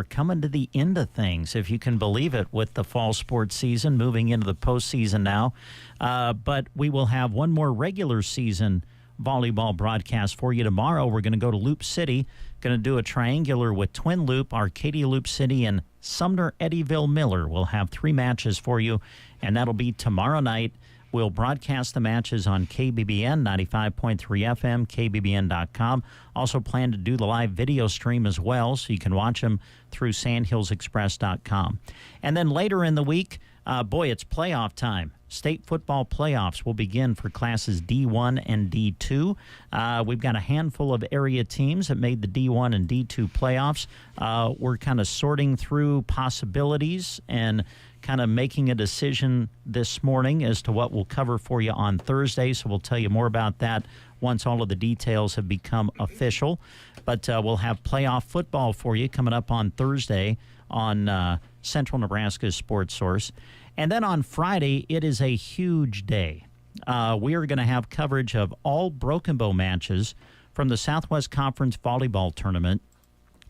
coming to the end of things, if you can believe it, with the fall sports season, moving into the postseason now. But we will have one more regular season volleyball broadcast for you tomorrow. We're going to go to Loop City, going to do a triangular with Twin Loop, Arcadia Loop City, and Sumner Eddyville Miller. We'll have 3 matches for you, and that'll be tomorrow night. We'll broadcast the matches on KBBN 95.3 FM, KBBN.com. Also plan to do the live video stream as well, so you can watch them through sandhillsexpress.com. And then later in the week, it's playoff time. State football playoffs will begin for classes D1 and D2. We've got a handful of area teams that made the D1 and D2 playoffs. We're kind of sorting through possibilities and kind of making a decision this morning as to what we'll cover for you on Thursday. So we'll tell you more about that once all of the details have become official. But we'll have playoff football for you coming up on Thursday on Central Nebraska's Sports Source. And then on Friday, it is a huge day. We are going to have coverage of all Broken Bow matches from the Southwest Conference Volleyball Tournament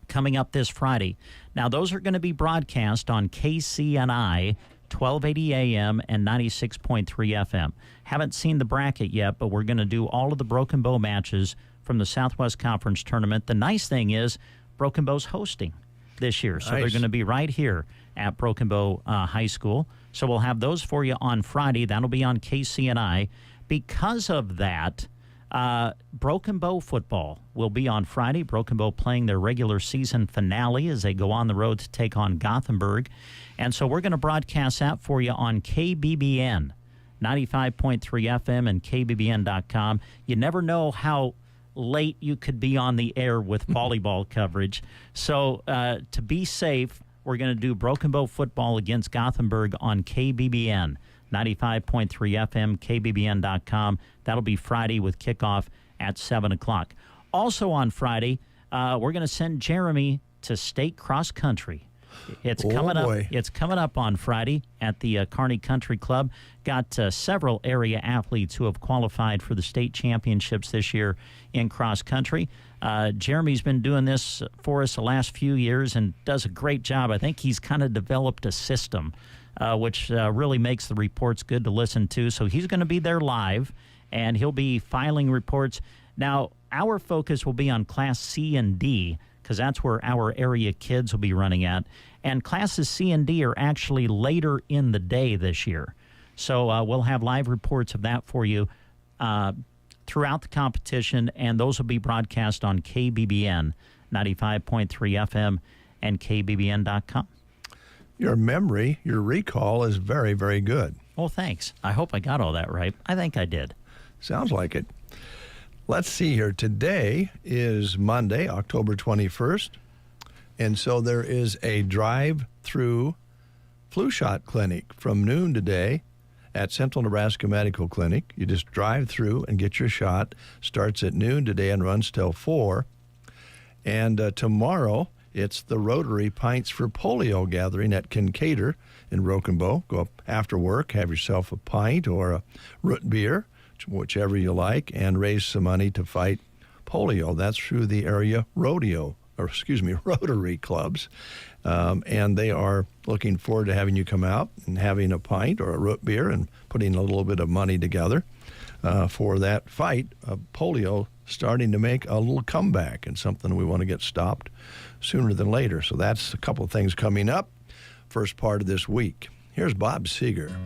coming up this Friday. Now, those are going to be broadcast on KCNI 1280 AM and 96.3 FM. Haven't seen the bracket yet, but we're going to do all of the Broken Bow matches from the Southwest Conference Tournament. The nice thing is Broken Bow's hosting this year, so they're going to be right here at Broken Bow High School. So we'll have those for you on Friday. That'll be on KCNI. Because of that, Broken Bow football will be on Friday. Broken Bow playing their regular season finale as they go on the road to take on Gothenburg. And so we're going to broadcast that for you on KBBN, 95.3 FM and KBBN.com. You never know how late you could be on the air with volleyball coverage. So to be safe, we're going to do Broken Bow football against Gothenburg on KBBN, 95.3 FM, KBBN.com. That'll be Friday with kickoff at 7 o'clock. Also on Friday, we're going to send Jeremy to state cross country. It's coming up. It's coming up on Friday at the Kearney Country Club. Got several area athletes who have qualified for the state championships this year in cross country. Jeremy's been doing this for us the last few years and does a great job. I think he's kind of developed a system, which really makes the reports good to listen to. So he's going to be there live, and he'll be filing reports. Now, our focus will be on Class C and D, because that's where our area kids will be running at. And classes C and D are actually later in the day this year. So we'll have live reports of that for you throughout the competition, and those will be broadcast on KBBN, 95.3 FM, and KBBN.com. Your memory, your recall is very, very good. Oh, thanks. I hope I got all that right. I think I did. Sounds like it. Let's see here. Today is Monday, October 21st, and so there is a drive-through flu shot clinic from noon today at Central Nebraska Medical Clinic. You just drive through and get your shot. Starts at noon today and runs till 4. And tomorrow, it's the Rotary Pints for Polio gathering at Kincaidor in Broken Bow. Go up after work, have yourself a pint or a root beer, whichever you like, and raise some money to fight polio. That's through the area Rotary clubs. And they are looking forward to having you come out and having a pint or a root beer and putting a little bit of money together for that fight of polio starting to make a little comeback, and something we want to get stopped sooner than later. So that's a couple of things coming up first part of this week. Here's Bob Seger.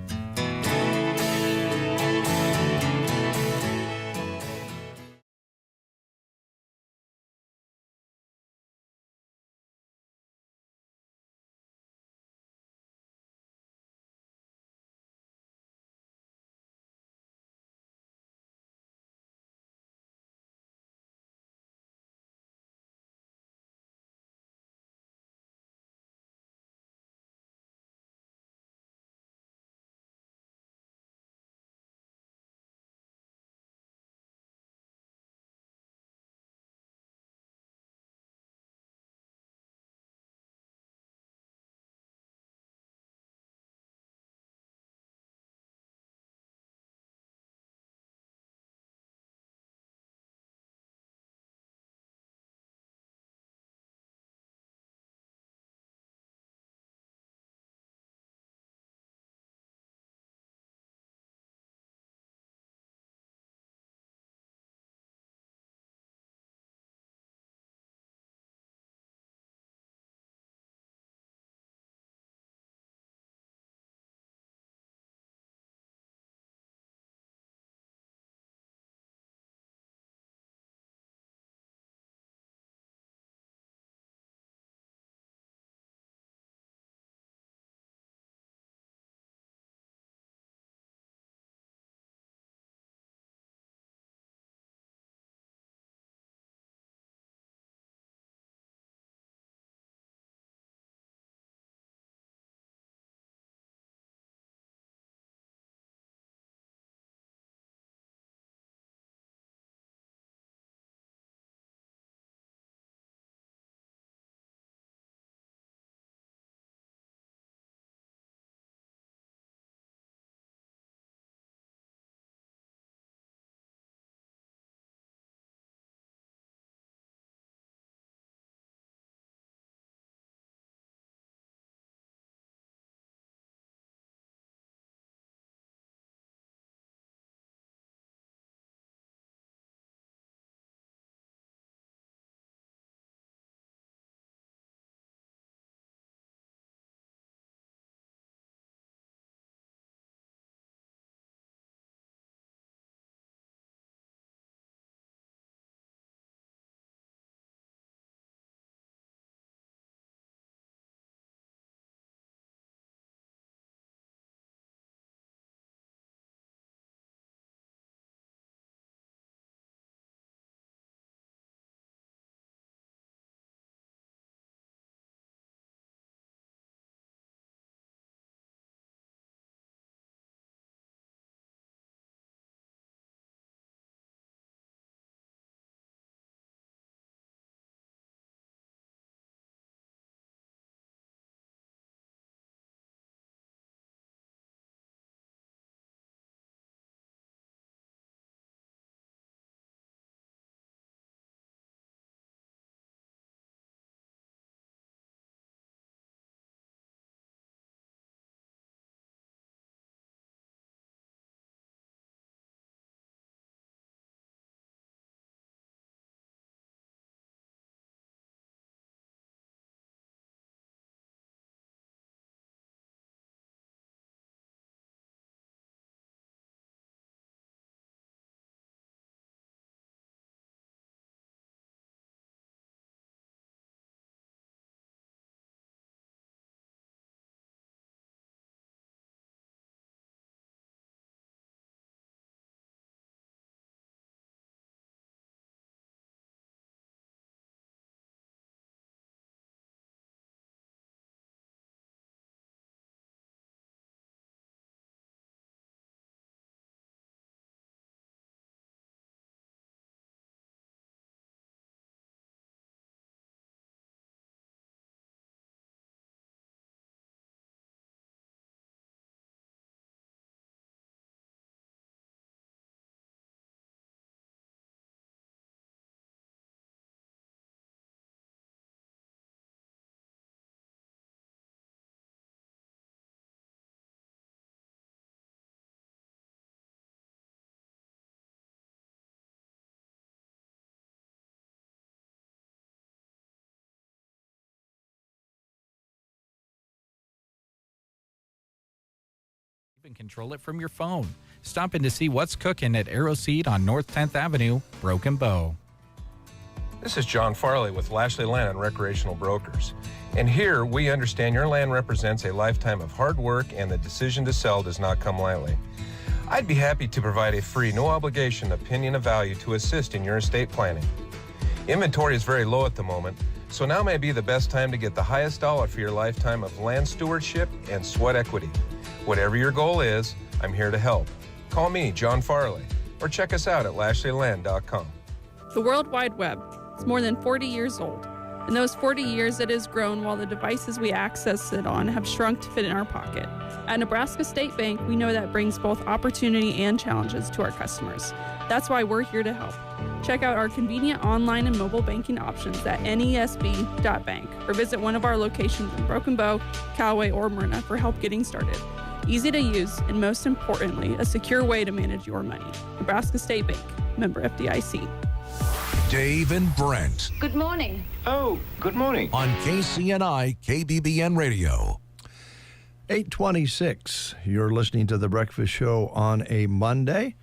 Even control it from your phone. Stop in to see what's cooking at Arrow Seed on North 10th Avenue, Broken Bow. This is John Farley with Lashley Land and Recreational Brokers. And here we understand your land represents a lifetime of hard work and the decision to sell does not come lightly. I'd be happy to provide a free, no obligation opinion of value to assist in your estate planning. Inventory is very low at the moment, so now may be the best time to get the highest dollar for your lifetime of land stewardship and sweat equity. Whatever your goal is, I'm here to help. Call me, John Farley, or check us out at lashleyland.com. The World Wide Web is more than 40 years old. In those 40 years, it has grown while the devices we access it on have shrunk to fit in our pocket. At Nebraska State Bank, we know that brings both opportunity and challenges to our customers. That's why we're here to help. Check out our convenient online and mobile banking options at nesb.bank or visit one of our locations in Broken Bow, Callaway, or Myrna for help getting started. Easy to use, and most importantly, a secure way to manage your money. Nebraska State Bank, member FDIC. Dave and Brent. Good morning. Oh, good morning. On KCNI KBBN Radio. 8:26. You're listening to The Breakfast Show on a Monday.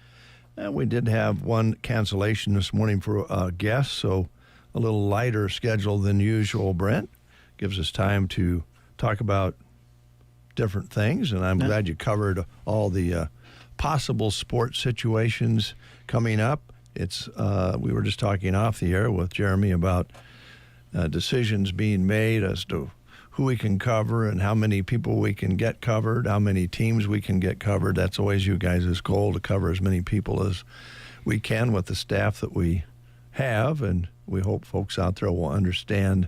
And we did have one cancellation this morning for a guest, so a little lighter schedule than usual, Brent. Gives us time to talk about different things, and I'm glad you covered all the possible sports situations coming up. It's we were just talking off the air with Jeremy about decisions being made as to who we can cover and how many people we can get covered, how many teams we can get covered. That's always you guys' goal, to cover as many people as we can with the staff that we have, and we hope folks out there will understand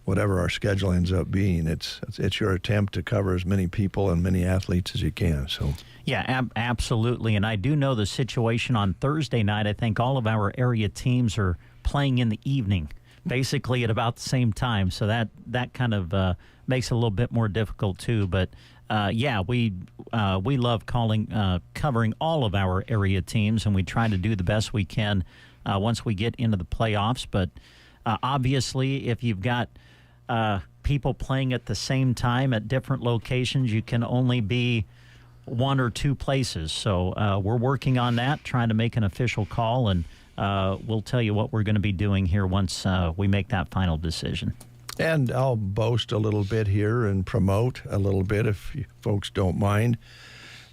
whatever our schedule ends up being. It's your attempt to cover as many people and many athletes as you can. So yeah, absolutely. And I do know the situation on Thursday night. I think all of our area teams are playing in the evening, basically at about the same time. So that kind of makes it a little bit more difficult too. But yeah, we love covering all of our area teams, and we try to do the best we can once we get into the playoffs. But obviously, if you've got people playing at the same time at different locations, you can only be one or two places. So we're working on that, trying to make an official call, and we'll tell you what we're going to be doing here once we make that final decision. And I'll boast a little bit here and promote a little bit, if you folks don't mind.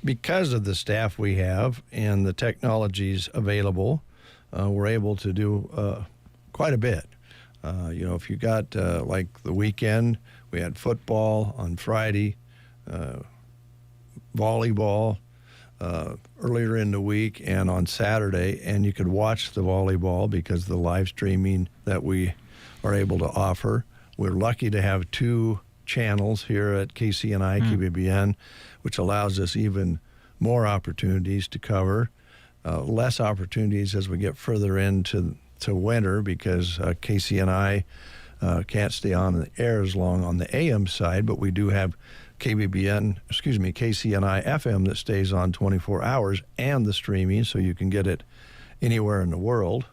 Because of the staff we have and the technologies available, we're able to do quite a bit. If you got like the weekend, we had football on Friday, volleyball earlier in the week, and on Saturday, and you could watch the volleyball because of the live streaming that we are able to offer. We're lucky to have two channels here at KCNI, KBBN, which allows us even more opportunities to cover, less opportunities as we get further into winter, because KCNI can't stay on the air as long on the AM side, but we do have KCNI FM that stays on 24 hours, and the streaming, so you can get it anywhere in the world.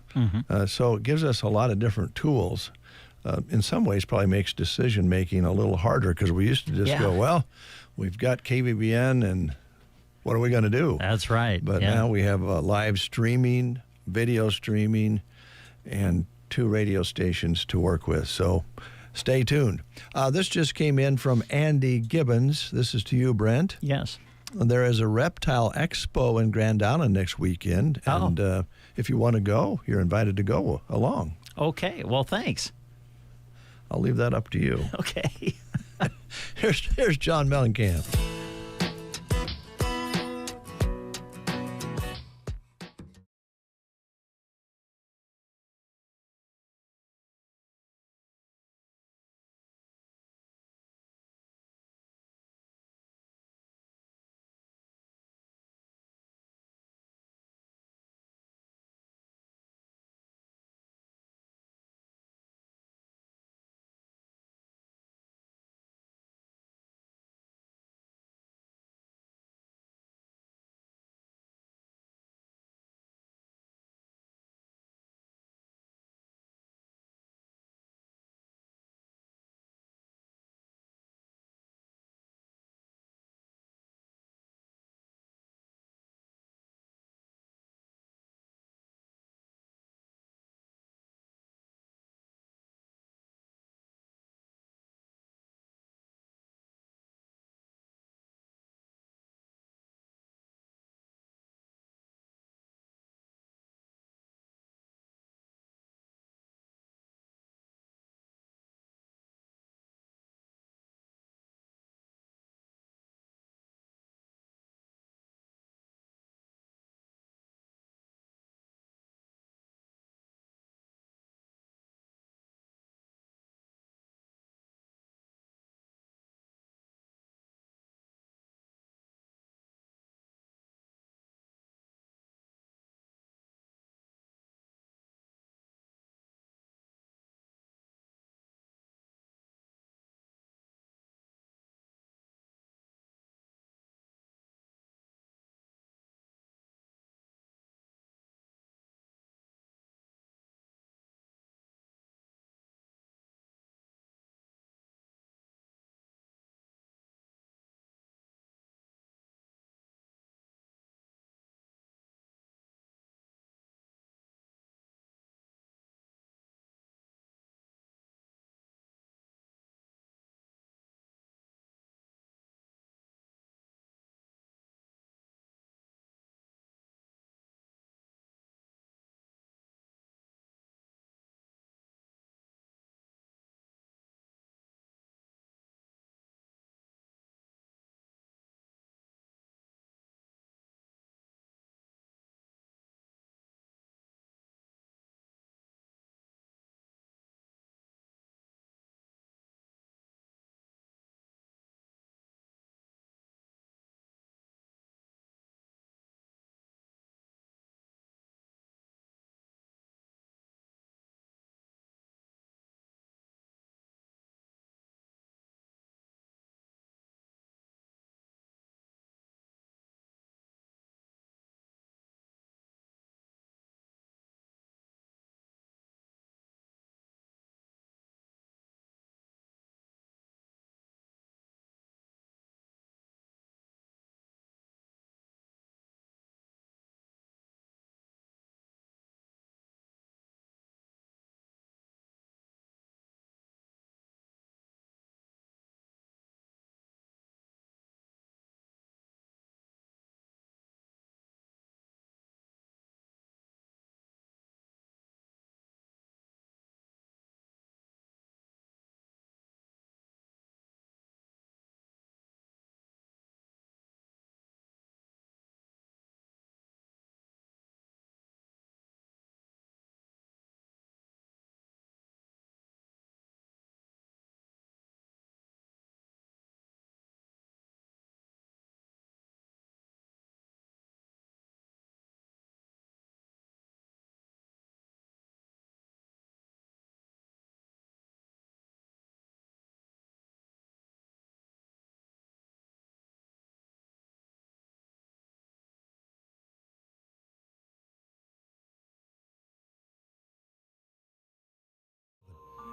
So it gives us a lot of different tools. In some ways, probably makes decision-making a little harder, because we used to just go, well, we've got KBBN, and what are we going to do? That's right. But now we have live streaming, video streaming, and two radio stations to work with. So stay tuned. This just came in from Andy Gibbons. This is to you, Brent. Yes. There is a reptile expo in Grand Island next weekend. And if you want to go, you're invited to go along. Okay. Well, thanks. I'll leave that up to you. Okay. Here's John Mellencamp.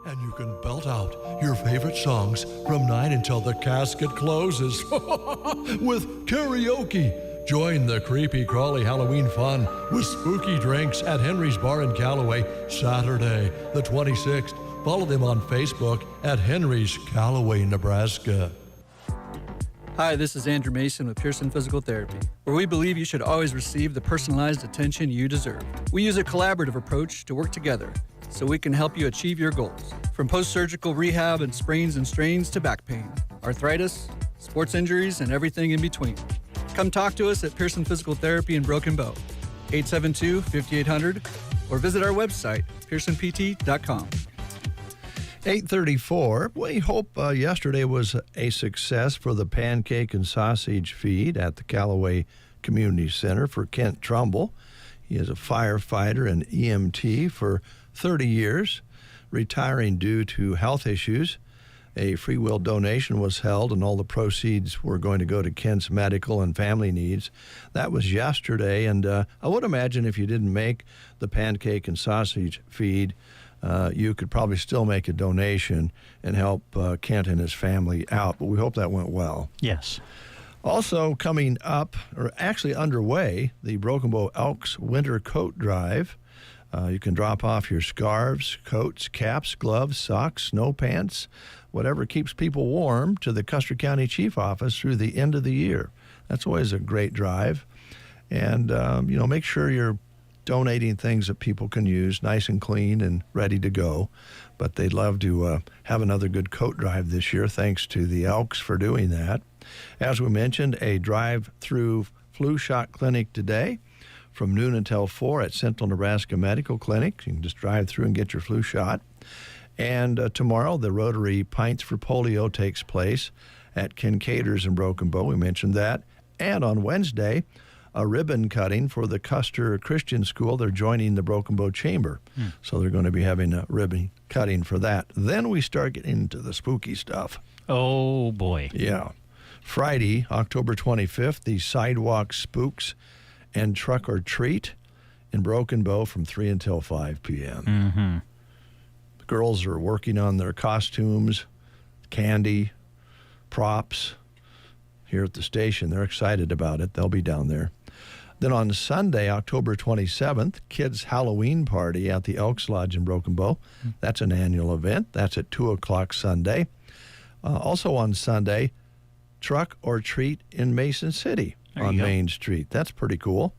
And you can belt out your favorite songs from 9 until the casket closes with karaoke. Join the creepy crawly Halloween fun with spooky drinks at Henry's Bar in Callaway, Saturday, the 26th. Follow them on Facebook at Henry's Callaway, Nebraska. Hi, this is Andrew Mason with Pearson Physical Therapy, where we believe you should always receive the personalized attention you deserve. We use a collaborative approach to work together so we can help you achieve your goals. From post-surgical rehab and sprains and strains to back pain, arthritis, sports injuries, and everything in between. Come talk to us at Pearson Physical Therapy in Broken Bow, 872-5800, or visit our website, pearsonpt.com. 8:34. We hope yesterday was a success for the pancake and sausage feed at the Callaway Community Center for Kent Trumbull. He is a firefighter and EMT for 30 years, retiring due to health issues. A free will donation was held, and all the proceeds were going to go to Kent's medical and family needs. That was yesterday, and I would imagine if you didn't make the pancake and sausage feed, you could probably still make a donation and help Kent and his family out, but we hope that went well. Yes. Also coming up, or actually underway, the Broken Bow Elks Winter Coat Drive. You can drop off your scarves, coats, caps, gloves, socks, snow pants, whatever keeps people warm to the Custer County Chief Office through the end of the year. That's always a great drive. And, make sure you're donating things that people can use, nice and clean and ready to go. But they'd love to have another good coat drive this year. Thanks to the Elks for doing that. As we mentioned, a drive-through flu shot clinic today from noon until 4 at Central Nebraska Medical Clinic. You can just drive through and get your flu shot. And tomorrow, the Rotary Pints for Polio takes place at Kincaid's in Broken Bow. We mentioned that. And on Wednesday, a ribbon cutting for the Custer Christian School. They're joining the Broken Bow Chamber. So they're going to be having a ribbon cutting for that. Then we start getting into the spooky stuff. Oh, boy. Yeah. Friday, October 25th, the Sidewalk Spooks and Truck or Treat in Broken Bow from 3 until 5 p.m. Mm-hmm. The girls are working on their costumes, candy, props here at the station. They're excited about it. They'll be down there. Then on Sunday, October 27th, Kids Halloween Party at the Elks Lodge in Broken Bow. That's an annual event. That's at 2 o'clock Sunday. Also on Sunday, Truck or Treat in Mason City on Main Street. That's pretty cool.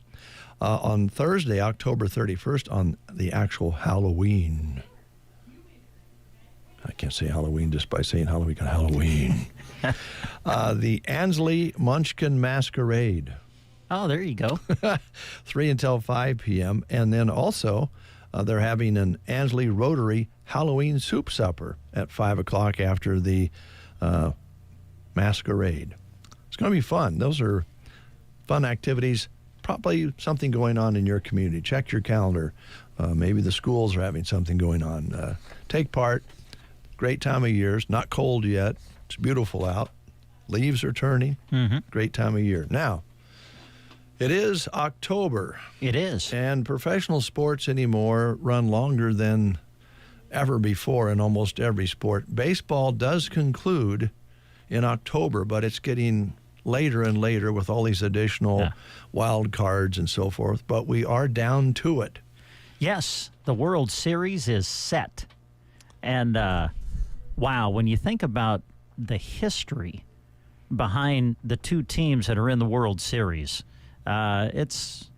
On Thursday, October 31st, on the actual Halloween. I can't say Halloween just by saying Halloween. The Ansley Munchkin Masquerade. Oh, there you go. 3 until 5 p.m. And then also, they're having an Ansley Rotary Halloween Soup Supper at 5 o'clock after the masquerade. It's going to be fun. Those are fun activities. Probably something going on in your community. Check your calendar. Maybe the schools are having something going on. Take part. Great time of year. It's not cold yet. It's beautiful out. Leaves are turning. Mm-hmm. Great time of year. Now, it is October. It is. And professional sports anymore run longer than ever before in almost every sport. Baseball does conclude in October, but it's getting later and later with all these additional wild cards and so forth. But we are down to it. Yes, the World Series is set. And, wow, when you think about the history behind the two teams that are in the World Series, it's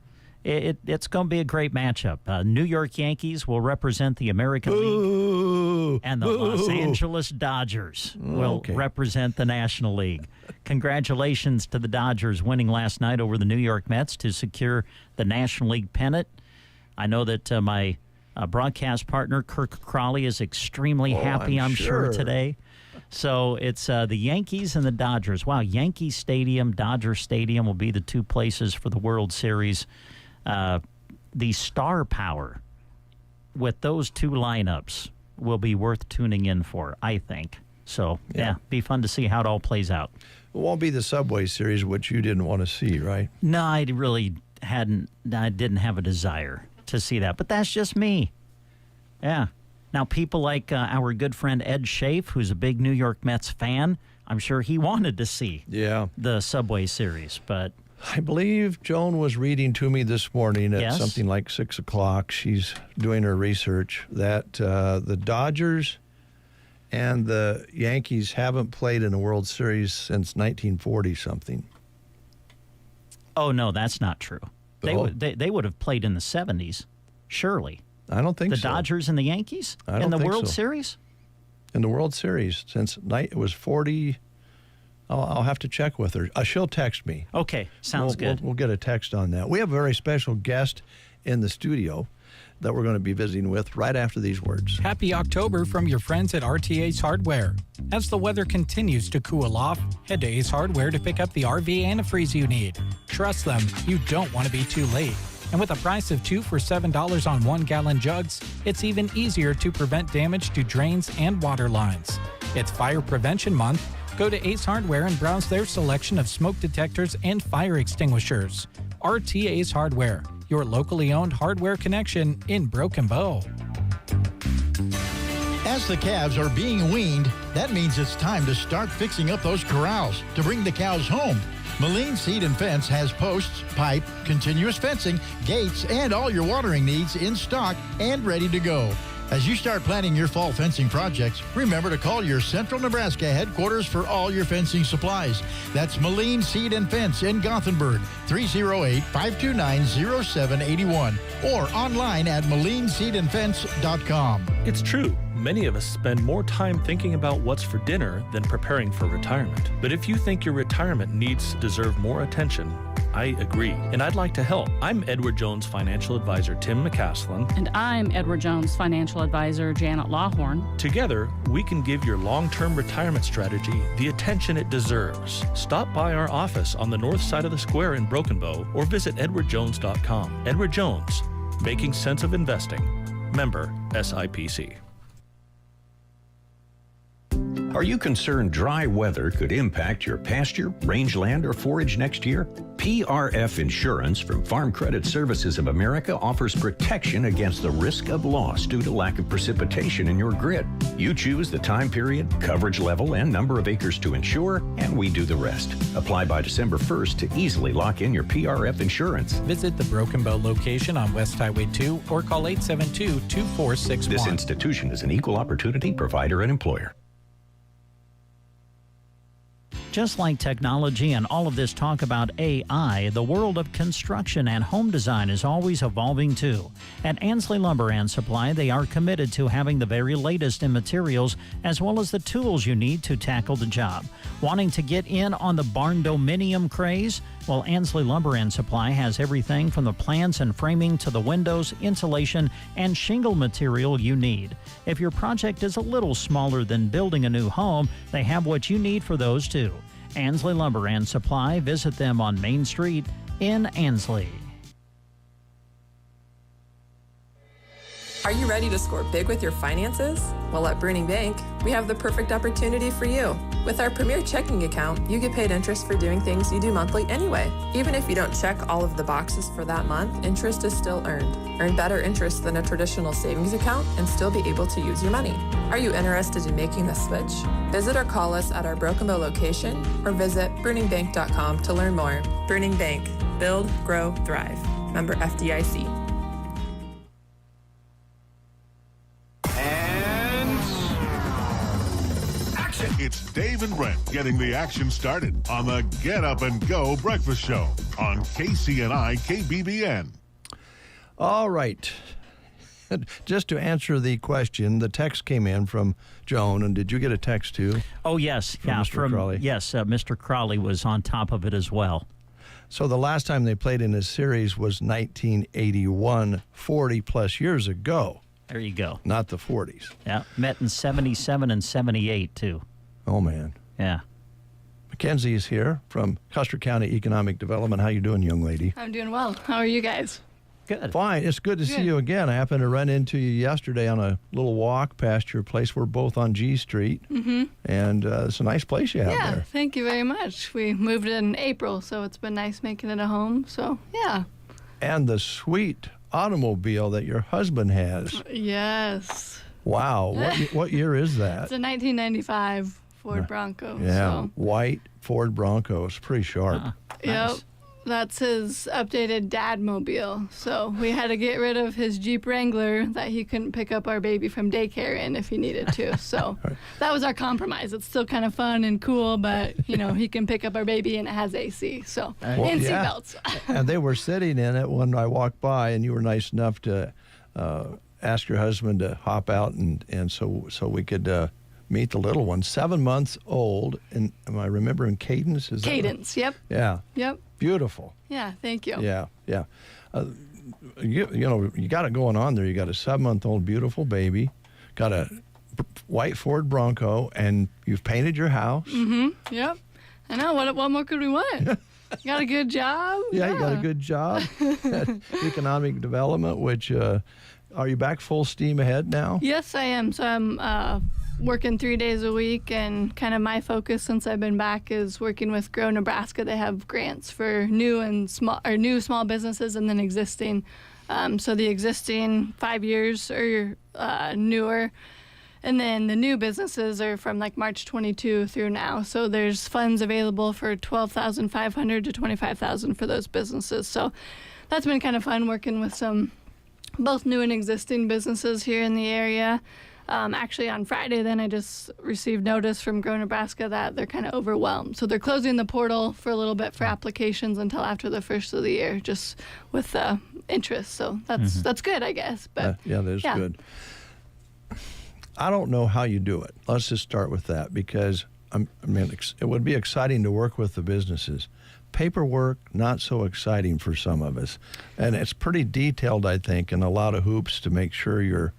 going to be a great matchup. New York Yankees will represent the American League, and the Los Angeles Dodgers will represent the National League. Congratulations to the Dodgers winning last night over the New York Mets to secure the National League pennant. I know that my broadcast partner, Kirk Crawley, is extremely happy, I'm sure, today. So it's the Yankees and the Dodgers. Wow, Yankee Stadium, Dodger Stadium will be the two places for the World Series. The star power with those two lineups will be worth tuning in for, I think. So, be fun to see how it all plays out. It won't be the Subway Series, which you didn't want to see, right? No, I didn't have a desire to see that. But that's just me. Yeah. Now, people like our good friend Ed Schaaf, who's a big New York Mets fan, I'm sure he wanted to see the Subway Series, but... I believe Joan was reading to me this morning at something like 6 o'clock. She's doing her research that the Dodgers and the Yankees haven't played in a World Series since 1940-something. Oh, no, that's not true. Oh. They would have played in the 70s, surely. I don't think so. The Dodgers and the Yankees? I don't in the think World so. Series? In the World Series since it was 40... I'll have to check with her. She'll text me. Okay, sounds good. We'll get a text on that. We have a very special guest in the studio that we're going to be visiting with right after these words. Happy October from your friends at RT Ace Hardware. As the weather continues to cool off, head to Ace Hardware to pick up the RV antifreeze you need. Trust them, you don't want to be too late. And with a price of 2 for $7 on 1-gallon jugs, it's even easier to prevent damage to drains and water lines. It's Fire Prevention Month. Go to Ace Hardware and browse their selection of smoke detectors and fire extinguishers. RT Ace Hardware, your locally owned hardware connection in Broken Bow. As the calves are being weaned, that means it's time to start fixing up those corrals to bring the cows home. Moline Seed and Fence has posts, pipe, continuous fencing, gates, and all your watering needs in stock and ready to go. As you start planning your fall fencing projects, remember to call your Central Nebraska headquarters for all your fencing supplies. That's Moline Seed and Fence in Gothenburg, 308-529-0781, or online at molineseedandfence.com. It's true. Many of us spend more time thinking about what's for dinner than preparing for retirement. But if you think your retirement needs deserve more attention, I agree, and I'd like to help. I'm Edward Jones Financial Advisor Tim McCaslin. And I'm Edward Jones Financial Advisor Janet Lawhorn. Together, we can give your long-term retirement strategy the attention it deserves. Stop by our office on the north side of the square in Broken Bow or visit edwardjones.com. Edward Jones, making sense of investing. Member SIPC. Are you concerned dry weather could impact your pasture, rangeland, or forage next year? PRF Insurance from Farm Credit Services of America offers protection against the risk of loss due to lack of precipitation in your grid. You choose the time period, coverage level, and number of acres to insure, and we do the rest. Apply by December 1st to easily lock in your PRF insurance. Visit the Broken Bow location on West Highway 2 or call 872-2461. This institution is an equal opportunity provider and employer. Just like technology and all of this talk about AI, the world of construction and home design is always evolving too. At Ansley Lumber and Supply, they are committed to having the very latest in materials as well as the tools you need to tackle the job. Wanting to get in on the barn-dominium craze? Well, Ansley Lumber and Supply has everything from the plans and framing to the windows, insulation, and shingle material you need. If your project is a little smaller than building a new home, they have what you need for those too. Ansley Lumber and Supply. Visit them on Main Street in Ansley. Are you ready to score big with your finances? Well, at Bruning Bank, we have the perfect opportunity for you. With our Premier Checking account, you get paid interest for doing things you do monthly anyway. Even if you don't check all of the boxes for that month, interest is still earned. Earn better interest than a traditional savings account and still be able to use your money. Are you interested in making the switch? Visit or call us at our Broken Bow location or visit bruningbank.com to learn more. Bruning Bank. Build, grow, thrive. Member FDIC. It's Dave and Brent getting the action started on the Get Up and Go Breakfast Show on KCNI KBBN. All right. Just to answer the question, the text came in from Joan, and did you get a text too? Oh, yes. From Yeah, Mr. Crawley? Yes, Mr. Crawley was on top of it as well. So the last time they played in this series was 1981, 40-plus years ago. There you go. Not the 40s. Yeah, met in 77 and 78, too. Oh, man. Yeah. Mackenzie is here from Custer County Economic Development. How you doing, young lady? I'm doing well. How are you guys? Good. Fine. It's good to see you again. I happened to run into you yesterday on a little walk past your place. We're both on G Street. Mm-hmm. And it's a nice place you have Yeah, there. thank you very much. We moved in April, so it's been nice making it a home. So, yeah. And the sweet automobile that your husband has. Yes. Wow. What year is that? It's a 1995 Ford Bronco. Yeah, So. white Ford Bronco. It's pretty sharp. Yep. Nice. That's his updated dad mobile. So we had to get rid of his Jeep Wrangler that he couldn't pick up our baby from daycare in if he needed to. So that was our compromise. It's still kind of fun and cool, but he can pick up our baby and it has AC. So and seatbelts. And they were sitting in it when I walked by, and you were nice enough to ask your husband to hop out, and so we could meet the little one, 7 months old. And am I remembering Cadence? Is Cadence, that right? yep. Yeah. Yep. Beautiful. Yeah, thank you. Yeah. You got it going on there. You got a 7-month-old beautiful baby, got a white Ford Bronco, and you've painted your house. Mm-hmm. Yep. I know. What more could we want? You got a good job. Yeah, you got a good job. Economic development, which are you back full steam ahead now? Yes, I am. So I'm working 3 days a week, and kind of my focus since I've been back is working with Grow Nebraska. They have grants for new small businesses and then existing. So the existing 5 years or newer, and then the new businesses are from like March 22 through now. So there's funds available for $12,500 to $25,000 for those businesses. So that's been kind of fun working with some both new and existing businesses here in the area. Actually, on Friday, then I just received notice from Grow Nebraska that they're kind of overwhelmed. So they're closing the portal for a little bit for applications until after the first of the year, just with interest. So that's good, I guess. But that is good. I don't know how you do it. Let's just start with that, because it would be exciting to work with the businesses. Paperwork, not so exciting for some of us. And it's pretty detailed, I think, and a lot of hoops to make sure you're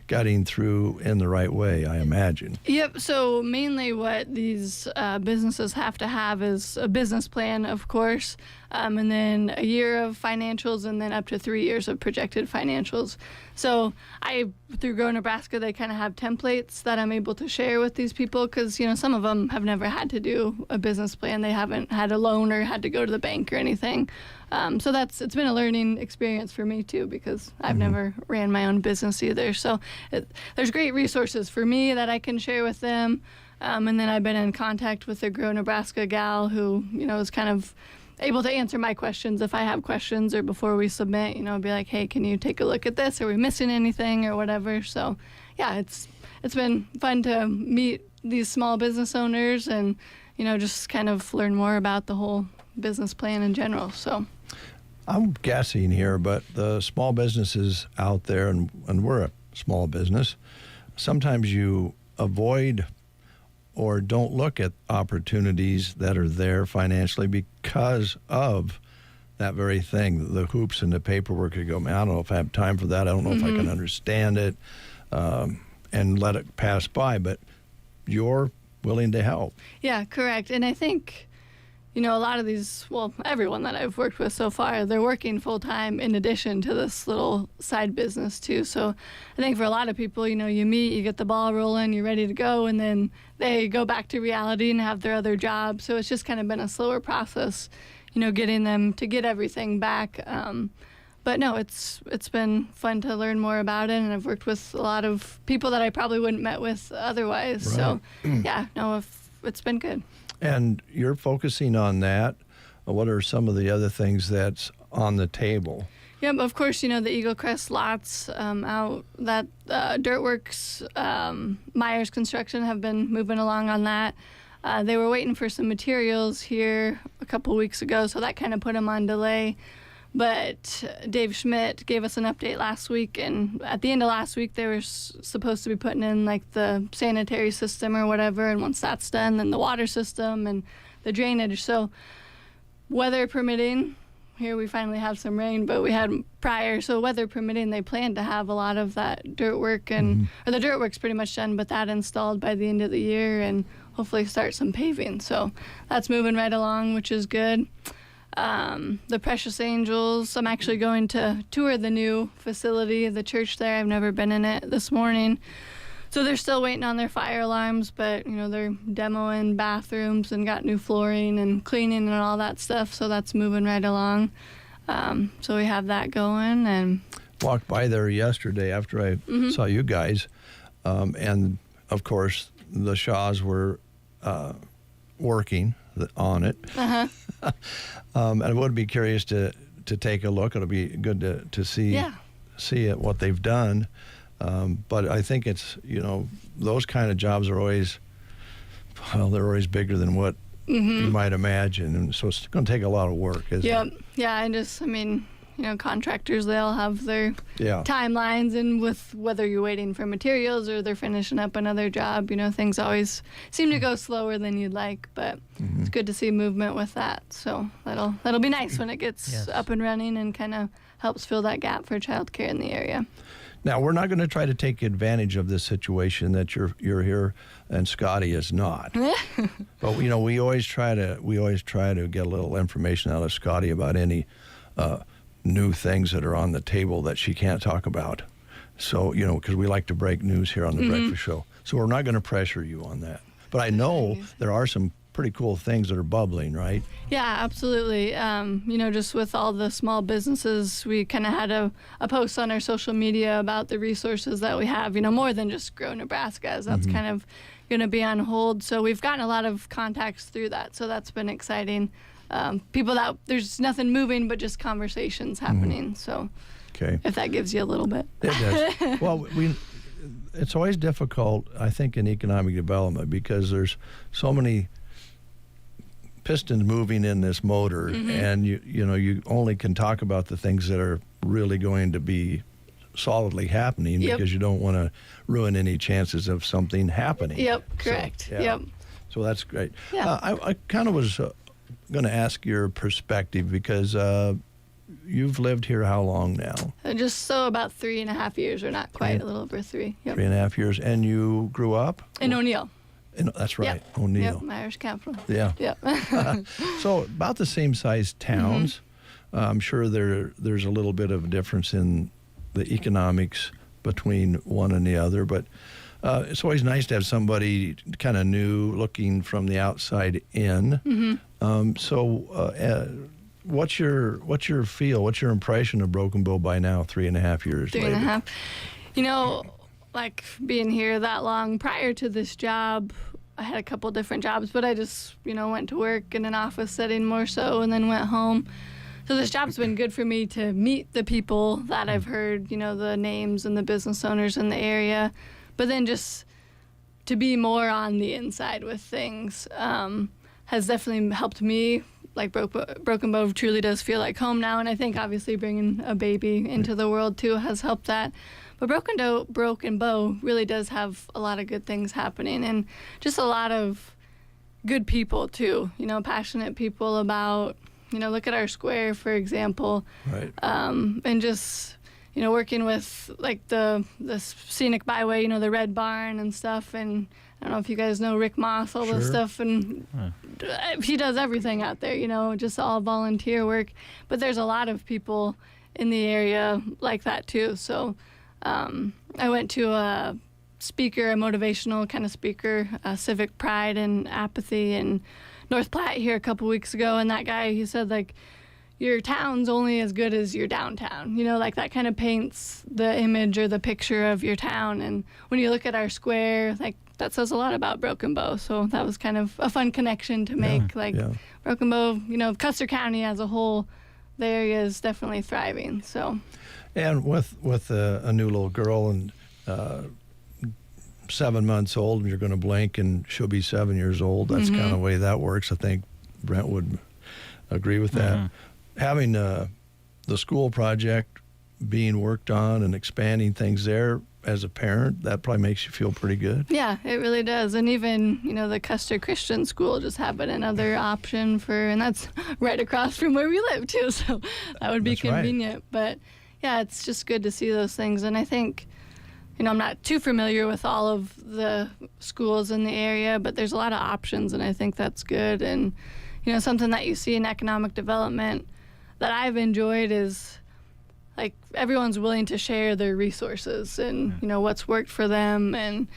getting through in the right way, I imagine. Yep. So mainly what these businesses have to have is a business plan, of course, and then a year of financials, and then up to 3 years of projected financials. So through Grow Nebraska, they kind of have templates that I'm able to share with these people, because some of them have never had to do a business plan. They haven't had a loan or had to go to the bank or anything. So it's been a learning experience for me too, because I've never ran my own business either. So there's great resources for me that I can share with them. And then I've been in contact with the Grow Nebraska gal who, is kind of able to answer my questions if I have questions, or before we submit, be like, hey, can you take a look at this? Are we missing anything or whatever? So yeah, it's been fun to meet these small business owners and, just kind of learn more about the whole business plan in general. So I'm guessing here, but the small businesses out there, and we're a small business, sometimes you avoid or don't look at opportunities that are there financially because of that very thing, the hoops and the paperwork. You go, man, I don't know if I have time for that. I don't know if I can understand it, and let it pass by. But you're willing to help. Yeah, correct. And I think, a lot of these, everyone that I've worked with so far, they're working full-time in addition to this little side business too. So I think for a lot of people, you meet, you get the ball rolling, you're ready to go, and then they go back to reality and have their other job. So it's just kind of been a slower process, getting them to get everything back. But no, it's been fun to learn more about it, and I've worked with a lot of people that I probably wouldn't met with otherwise. Right. So yeah, no, it's been good. And you're focusing on that. What are some of the other things that's on the table? Yep, of course, the Eagle Crest lots out, that Dirtworks, Myers Construction have been moving along on that. They were waiting for some materials here a couple weeks ago, so that kind of put them on delay. But Dave Schmidt gave us an update last week, and at the end of last week, they were supposed to be putting in like the sanitary system or whatever, and once that's done, then the water system and the drainage. So weather permitting, here we finally have some rain, but we had prior, so weather permitting, they plan to have a lot of that dirt work, and or the dirt work's pretty much done, but that installed by the end of the year, and hopefully start some paving. So that's moving right along, which is good. The Precious Angels, I'm actually going to tour the new facility, the church there. I've never been in it this morning. So they're still waiting on their fire alarms, but, they're demoing bathrooms and got new flooring and cleaning and all that stuff. So that's moving right along. So we have that going. And walked by there yesterday after I saw you guys. And, of course, the Shaws were working on it. And I would be curious to take a look. It'll be good to see what they've done. But I think it's, those kind of jobs are always, they're always bigger than what you might imagine. And so it's going to take a lot of work, isn't it? Yeah, and contractors, they all have their timelines, and with whether you're waiting for materials or they're finishing up another job, things always seem to go slower than you'd like, but it's good to see movement with that. So that'll be nice when it gets up and running and kind of helps fill that gap for childcare in the area. Now, we're not going to try to take advantage of this situation that you're here and Scotty is not. But we always try to get a little information out of Scotty about any new things that are on the table that she can't talk about. So, because we like to break news here on the Breakfast Show. So we're not going to pressure you on that. But I know there are some pretty cool things that are bubbling, right? Yeah, absolutely. Just with all the small businesses, we kind of had a post on our social media about the resources that we have, more than just Grow Nebraska, as that's kind of going to be on hold. So we've gotten a lot of contacts through that. So that's been exciting. People that there's nothing moving, but just conversations happening. So if that gives you a little bit. It does. Well, it's always difficult, I think, in economic development because there's so many pistons moving in this motor, and you only can talk about the things that are really going to be solidly happening because you don't want to ruin any chances of something happening. Correct. So that's great. I kind of was going to ask your perspective because you've lived here how long now? Just about 3.5 years, or not quite, a little over 3. 3.5 years. And you grew up? In O'Neill. That's right, O'Neill. Yep, my Irish capital. Yeah. Yep. So about the same size towns. I'm sure there's a little bit of a difference in the economics between one and the other, but it's always nice to have somebody kind of new looking from the outside in. What's your feel? What's your impression of Broken Bow by now, 3.5 years later? 3.5. Like being here that long prior to this job, I had a couple different jobs, but I just, went to work in an office setting more so and then went home. So this job's been good for me to meet the people that I've heard, the names and the business owners in the area, but then just to be more on the inside with things has definitely helped me. Like Broken Bow truly does feel like home now, and I think obviously bringing a baby into the world too has helped that. But Broken Bow really does have a lot of good things happening, and just a lot of good people too. Passionate people about, look at our square, for example, right? And just working with like the scenic byway, the Red Barn and stuff, and I don't know if you guys know Rick Moss, all this stuff, and he does everything out there, just all volunteer work. But there's a lot of people in the area like that too. So I went to a motivational kind of speaker, Civic Pride and Apathy in North Platte here a couple weeks ago, and that guy, he said, like, your town's only as good as your downtown. Like that kind of paints the image or the picture of your town. And when you look at our square, like, that says a lot about Broken Bow. So that was kind of a fun connection to make. Broken Bow, Custer County as a whole, the area is definitely thriving. So, and with a new little girl and 7 months old, and you're going to blink and she'll be 7 years old. That's kind of the way that works. I think Brent would agree with that. Having the school project being worked on and expanding things there as a parent, that probably makes you feel pretty good. Yeah, it really does. And even, the Custer Christian School just having another option and that's right across from where we live too, so that would be convenient. Right. But yeah, it's just good to see those things. And I think, I'm not too familiar with all of the schools in the area, but there's a lot of options, and I think that's good. And, something that you see in economic development that I've enjoyed is, like, everyone's willing to share their resources and, what's worked for them. And,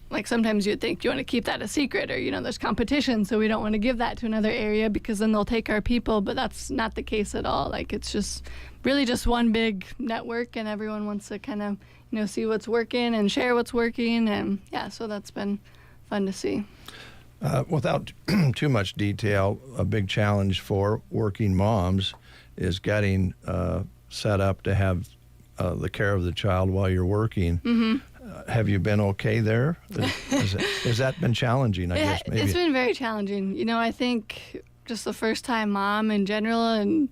like sometimes you'd think you want to keep that a secret, or there's competition, so we don't want to give that to another area because then they'll take our people. But that's not the case at all. Like, it's just really just one big network, and everyone wants to kind of see what's working and share what's working, and so that's been fun to see. Without too much detail, a big challenge for working moms is getting set up to have the care of the child while you're working. Mm-hmm. Have you been okay there? Has that been challenging, I guess? Maybe. It's been very challenging. I think just the first-time mom in general, and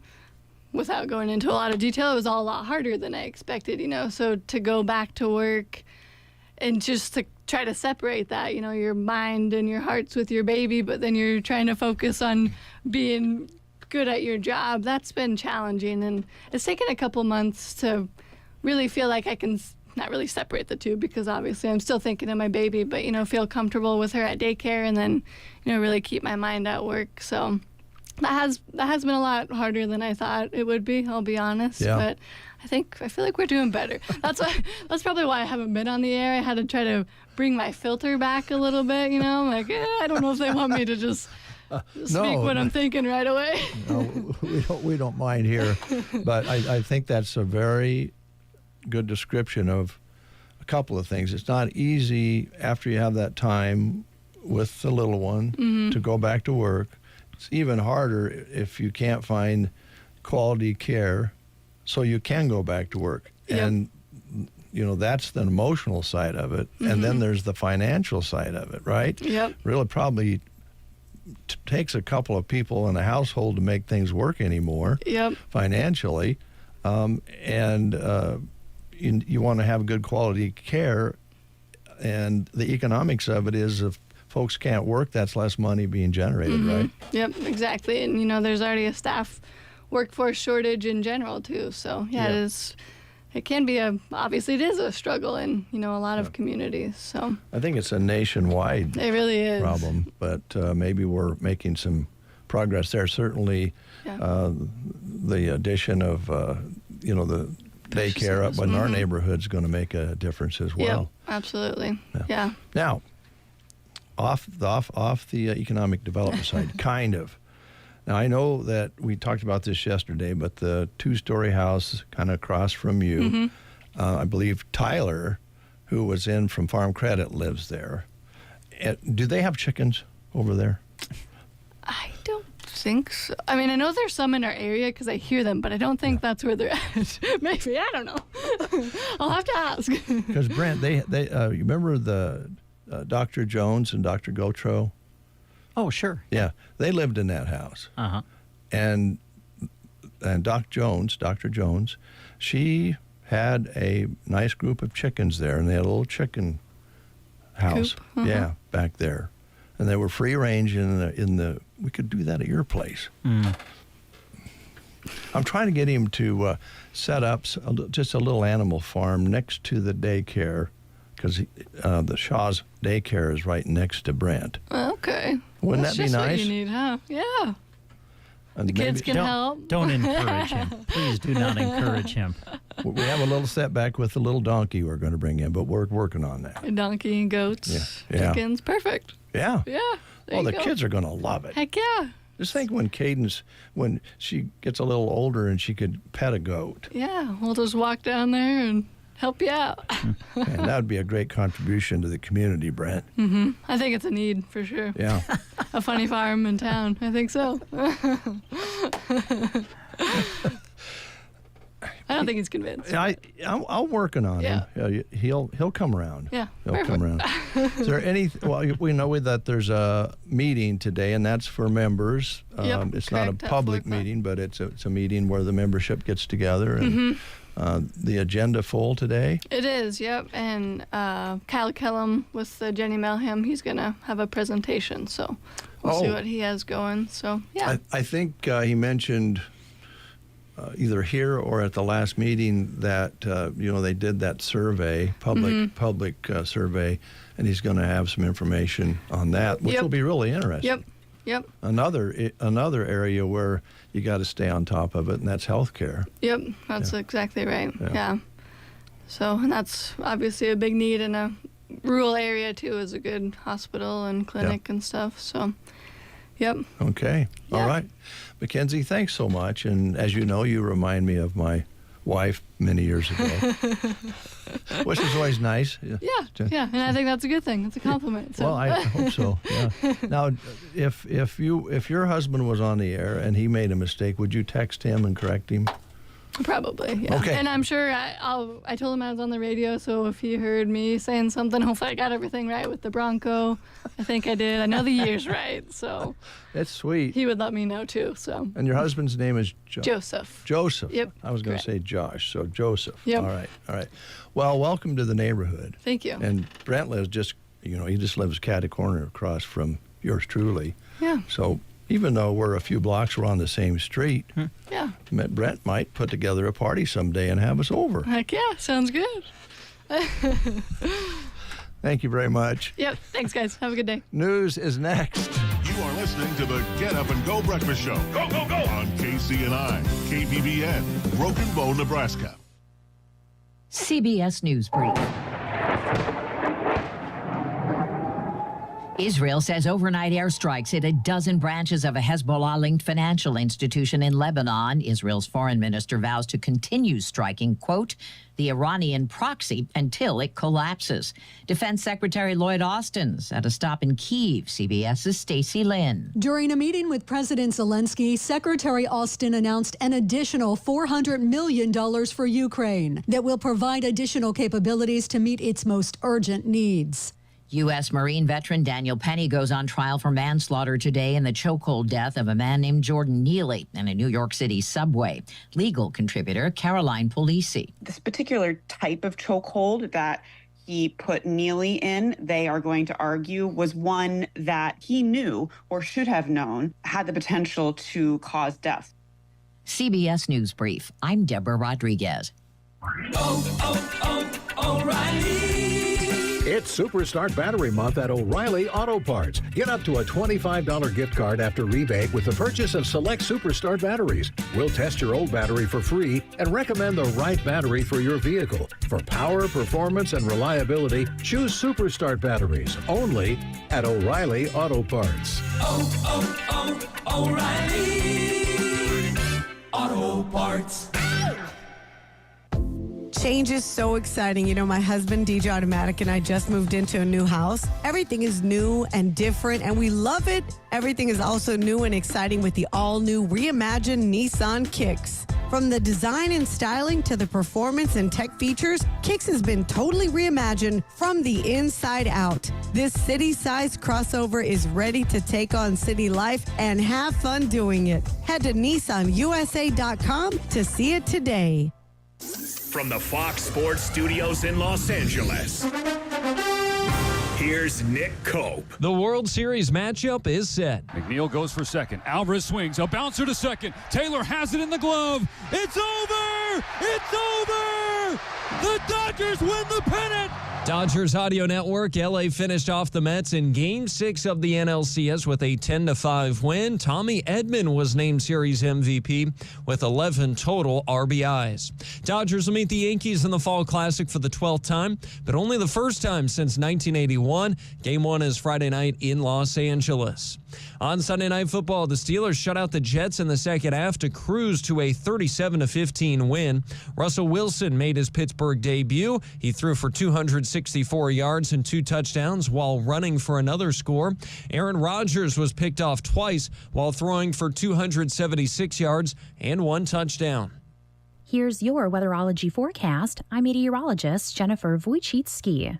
without going into a lot of detail, it was all a lot harder than I expected, So to go back to work and just to try to separate that, your mind and your heart's with your baby, but then you're trying to focus on being good at your job, that's been challenging. And it's taken a couple months to really feel like I can not really separate the two, because obviously I'm still thinking of my baby, but, feel comfortable with her at daycare, and then, really keep my mind at work. So that has been a lot harder than I thought it would be, I'll be honest. Yeah. But I feel like we're doing better. That's probably why I haven't been on the air. I had to try to bring my filter back a little bit, I'm like, I don't know if they want me to just speak what I'm thinking right away. No, we don't mind here. But I think that's a very good description of a couple of things. It's not easy after you have that time with the little one to go back to work. It's even harder if you can't find quality care so you can go back to work. Yep. And, that's the emotional side of it. And then there's the financial side of it, right? Yep. Really probably takes a couple of people in a household to make things work anymore financially. You want to have good quality care, and the economics of it is if folks can't work, that's less money being generated, right? Yep, exactly. And, there's already a staff workforce shortage in general, too. So, it can be obviously it is a struggle in, a lot of communities. So I think it's a nationwide it really is problem, but maybe we're making some progress there. Certainly the addition of, the daycare up in our neighborhood is going to make a difference as well. Yep, absolutely. Yeah. Now, off the economic development side, kind of. Now, I know that we talked about this yesterday, but the two-story house kind of across from you, I believe Tyler, who was in from Farm Credit, lives there. Do they have chickens over there? I don't think so. I mean, I know there's some in our area because I hear them, but I don't think that's where they're at. Maybe, I don't know. I'll have to ask. Because Brent, they you remember the Dr. Jones and Dr. Gautreaux? Oh, sure. Yeah, they lived in that house. Uh-huh. And Dr. Jones, she had a nice group of chickens there, and they had a little chicken house. Yeah, back there. And they were free range in the we could do that at your place. I'm trying to get him to set up just a little animal farm next to the daycare, because the Shaw's daycare is right next to Brent. Okay. Wouldn't That's that be just nice? What you need, huh? Yeah. And The kids can help. Don't encourage him. Please do not encourage him. We have a little setback with the little donkey we're going to bring in, but we're working on that. A donkey and goats, chickens, perfect. Yeah. Yeah. Well, the kids are going to love it. Heck yeah. Just think when she gets a little older and she could pet a goat. Yeah, we'll just walk down there and help you out. And that would be a great contribution to the community, Brent. I think it's a need for sure. Yeah. A funny farm in town. I think so. I don't think he's convinced. I'm working on him. Yeah, he'll come around. Yeah, he'll come around. Is there any? Well, we know that there's a meeting today, and that's for members. It's not a public meeting, but it's a meeting where the membership gets together. And the agenda full today. It is. Yep. And Kyle Kellum with the Jenny Melham, he's gonna have a presentation. So we'll see what he has going. So yeah. I think he mentioned. Either here or at the last meeting that they did that survey, public survey, and he's going to have some information on that, which will be really interesting. Yep. Another area where you got to stay on top of it, and that's healthcare. Yep, that's exactly right. Yeah. So, and that's obviously a big need and a rural area, too, is a good hospital and clinic and stuff. So, yep. Okay. Yeah. All right. Mackenzie, thanks so much. And as you know, you remind me of my wife many years ago, which is always nice. Yeah, and I think that's a good thing. It's a compliment. So. Well, I hope so. Yeah. Now, if your husband was on the air and he made a mistake, would you text him and correct him? Probably, yeah. Okay. And I'm sure I told him I was on the radio, so if he heard me saying something, hopefully I got everything right with the Bronco. I think I did. I know the year's right, so. That's sweet. He would let me know, too, so. And your husband's name is Joseph. Joseph. Yep. I was going to say Josh, so Joseph. Yep. All right. Well, welcome to the neighborhood. Thank you. And Brent lives he just lives cat a corner across from yours truly. Yeah. So even though we're a few blocks, we're on the same street. Yeah. Brent might put together a party someday and have us over. Heck yeah, sounds good. Thank you very much. Yep, thanks, guys. Have a good day. News is next. You are listening to the Get Up and Go Breakfast Show. Go, go, go! On KCNI, KBBN, Broken Bow, Nebraska. CBS News Brief. Israel says overnight airstrikes hit a dozen branches of a Hezbollah-linked financial institution in Lebanon. Israel's foreign minister vows to continue striking, quote, the Iranian proxy until it collapses. Defense Secretary Lloyd Austin's at a stop in Kyiv. CBS's Stacey Lynn. During a meeting with President Zelensky, Secretary Austin announced an additional $400 million for Ukraine that will provide additional capabilities to meet its most urgent needs. U.S. Marine veteran Daniel Penny goes on trial for manslaughter today in the chokehold death of a man named Jordan Neely in a New York City subway. Legal contributor Caroline Polisi. This particular type of chokehold that he put Neely in, they are going to argue, was one that he knew or should have known had the potential to cause death. CBS News Brief. I'm Deborah Rodriguez. O'Reilly. It's Superstart Battery Month at O'Reilly Auto Parts. Get up to a $25 gift card after rebate with the purchase of select Superstart batteries. We'll test your old battery for free and recommend the right battery for your vehicle. For power, performance, and reliability, choose Superstart batteries only at O'Reilly Auto Parts. O'Reilly Auto Parts. Change is so exciting. You know, my husband, DJ Automatic, and I just moved into a new house. Everything is new and different, and we love it. Everything is also new and exciting with the all-new reimagined Nissan Kicks. From the design and styling to the performance and tech features, Kicks has been totally reimagined from the inside out. This city-sized crossover is ready to take on city life and have fun doing it. Head to NissanUSA.com to see it today. From the Fox Sports Studios in Los Angeles, here's Nick Cope. The World Series matchup is set. McNeil goes for second. Alvarez swings. A bouncer to second. Taylor has it in the glove. It's over! It's over! The Dodgers win the pennant! Dodgers Audio Network. LA finished off the Mets in Game 6 of the NLCS with a 10-5 win. Tommy Edman was named Series MVP with 11 total RBIs. Dodgers will meet the Yankees in the Fall Classic for the 12th time, but only the first time since 1981. Game 1 is Friday night in Los Angeles. On Sunday Night Football, the Steelers shut out the Jets in the second half to cruise to a 37-15 win. Russell Wilson made his Pittsburgh debut. He threw for 264 yards and 2 touchdowns while running for another score. Aaron Rodgers was picked off twice while throwing for 276 yards and 1 touchdown. Here's your weatherology forecast. I'm meteorologist Jennifer Wojcicki.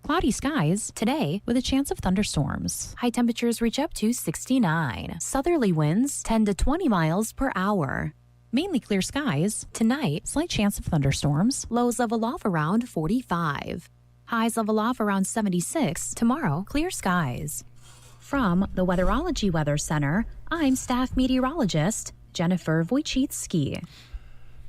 Cloudy skies today with a chance of thunderstorms. High temperatures reach up to 69. Southerly winds 10 to 20 miles per hour. Mainly clear skies. Tonight, slight chance of thunderstorms. Lows level off around 45. Highs level off around 76. Tomorrow, clear skies. From the Weatherology Weather Center, I'm staff meteorologist Jennifer Wojcicki.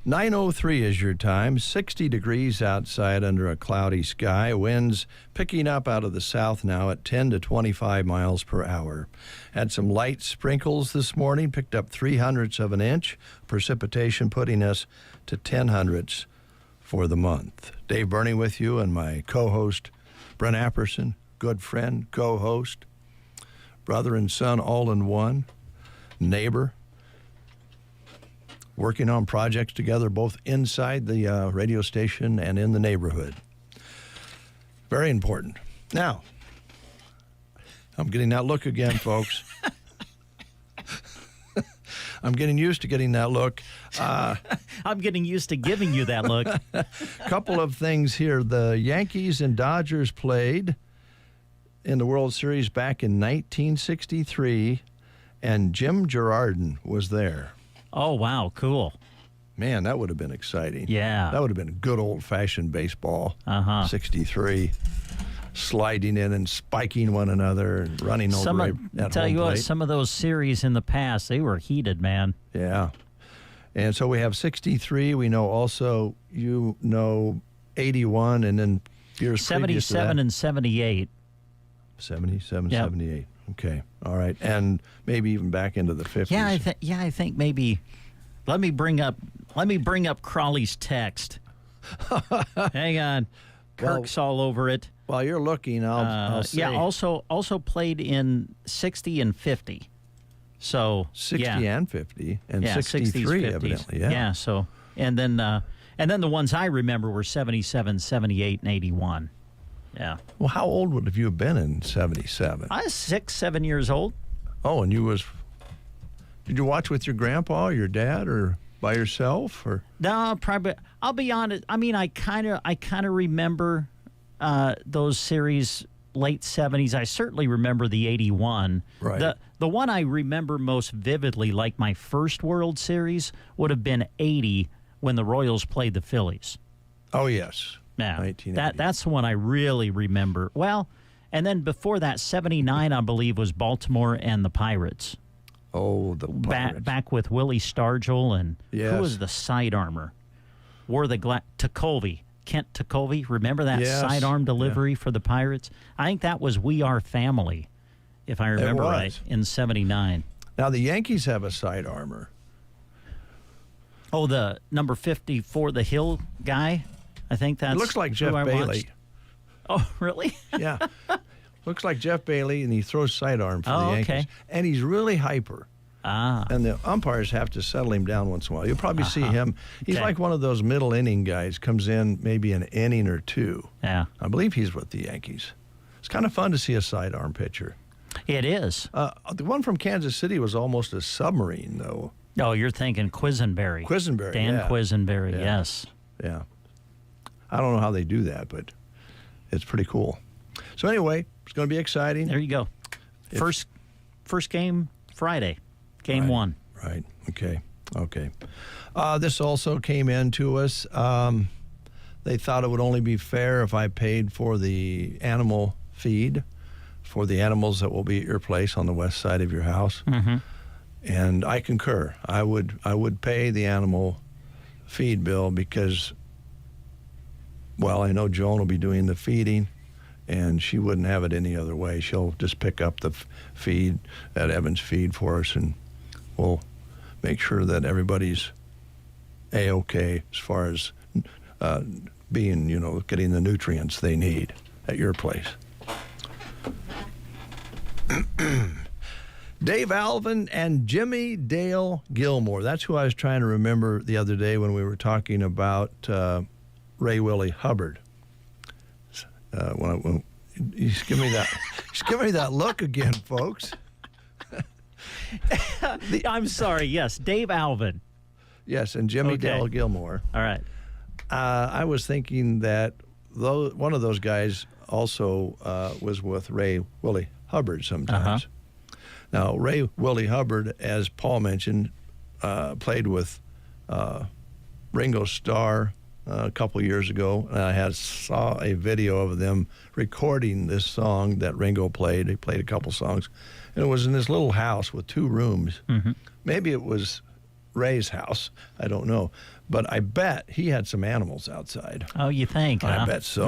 9:03 is your time. 60 degrees outside under a cloudy sky. Winds picking up out of the south now at 10 to 25 miles per hour. Had some light sprinkles this morning. Picked up 0.03 of an inch. Precipitation putting us to 0.10 for the month. Dave Burney with you and my co-host Brent Apperson, good friend, co-host, brother and son all in one, neighbor, working on projects together both inside the radio station and in the neighborhood. Very important. Now, I'm getting that look again, folks. I'm getting used to getting that look. I'm getting used to giving you that look. Couple of things here. The Yankees and Dodgers played in the World Series back in 1963, and Jim Girardin was there. Oh, wow, cool. Man, that would have been exciting. Yeah. That would have been good old-fashioned baseball. 63. Sliding in and spiking one another and running over at home plate. Some of those series in the past, they were heated, man. Yeah. And so we have 63. We know also, 81, and then years 77 and 78. 77, yep. 78. Okay. All right. And maybe even back into the 50s. I think maybe. Let me bring up Crawley's text. Hang on. Kirk's all over it. While you're looking, I'll say. Yeah, also played in 60 and 50. So 60 and 50 and 63 60s, evidently. Yeah. So and then the ones I remember were 77, 78, and 81. Yeah. Well, how old would you have been in 77? I was 6, 7 years old. Oh, and did you watch with your grandpa, or your dad, or by yourself, or? No, probably. I'll be honest. I mean, I kind of remember those series, late 70s. I certainly remember the 81. Right. The one I remember most vividly, like my first World Series, would have been 80 when the Royals played the Phillies. Oh, yes. Yeah. 1980. That's the one I really remember. Well, and then before that, 79, I believe, was Baltimore and the Pirates. Oh, the Pirates. Back with Willie Stargell and yes. Who was the side armor? Wore the Tekulve. Kent Tekulve. Remember that sidearm delivery for the Pirates? I think that was We Are Family, if I remember right, in 79. Now, the Yankees have a side armor. Oh, the number 54, the Hill guy? I think that's. It looks like Jeff Bailey. Oh, really? Yeah. Looks like Jeff Bailey, and he throws sidearm for the Yankees. Okay. And he's really hyper. And the umpires have to settle him down once in a while. You'll probably see him. He's like one of those middle inning guys, comes in maybe an inning or two. Yeah. I believe he's with the Yankees. It's kind of fun to see a sidearm pitcher. It is. The one from Kansas City was almost a submarine, though. Oh, you're thinking Quisenberry. Quisenberry, Dan Quisenberry, yes. Yeah. I don't know how they do that, but it's pretty cool. So anyway, it's going to be exciting. There you go. First game Friday, game 1. Right. Okay. This also came in to us. They thought it would only be fair if I paid for the animal feed for the animals that will be at your place on the west side of your house. Mm-hmm. And I concur. I would pay the animal feed bill because, well, I know Joan will be doing the feeding, and she wouldn't have it any other way. She'll just pick up the feed at Evans Feed for us, and we'll make sure that everybody's A-okay as far as being, getting the nutrients they need at your place. Dave Alvin and Jimmy Dale Gilmore. That's who I was trying to remember the other day when we were talking about Ray Willie Hubbard. When he's giving me that look again, folks. I'm sorry. Yes, Dave Alvin. Yes, and Jimmy Dale Gilmore. All right. I was thinking that one of those guys also was with Ray Willie Hubbard sometimes. Now, Ray Willie Hubbard, as Paul mentioned, played with Ringo Starr a couple years ago, and I saw a video of them recording this song that Ringo played. He played a couple songs, and it was in this little house with 2 rooms. Mm-hmm. Maybe it was Ray's house. I don't know. But I bet he had some animals outside. Oh, you think? I bet so.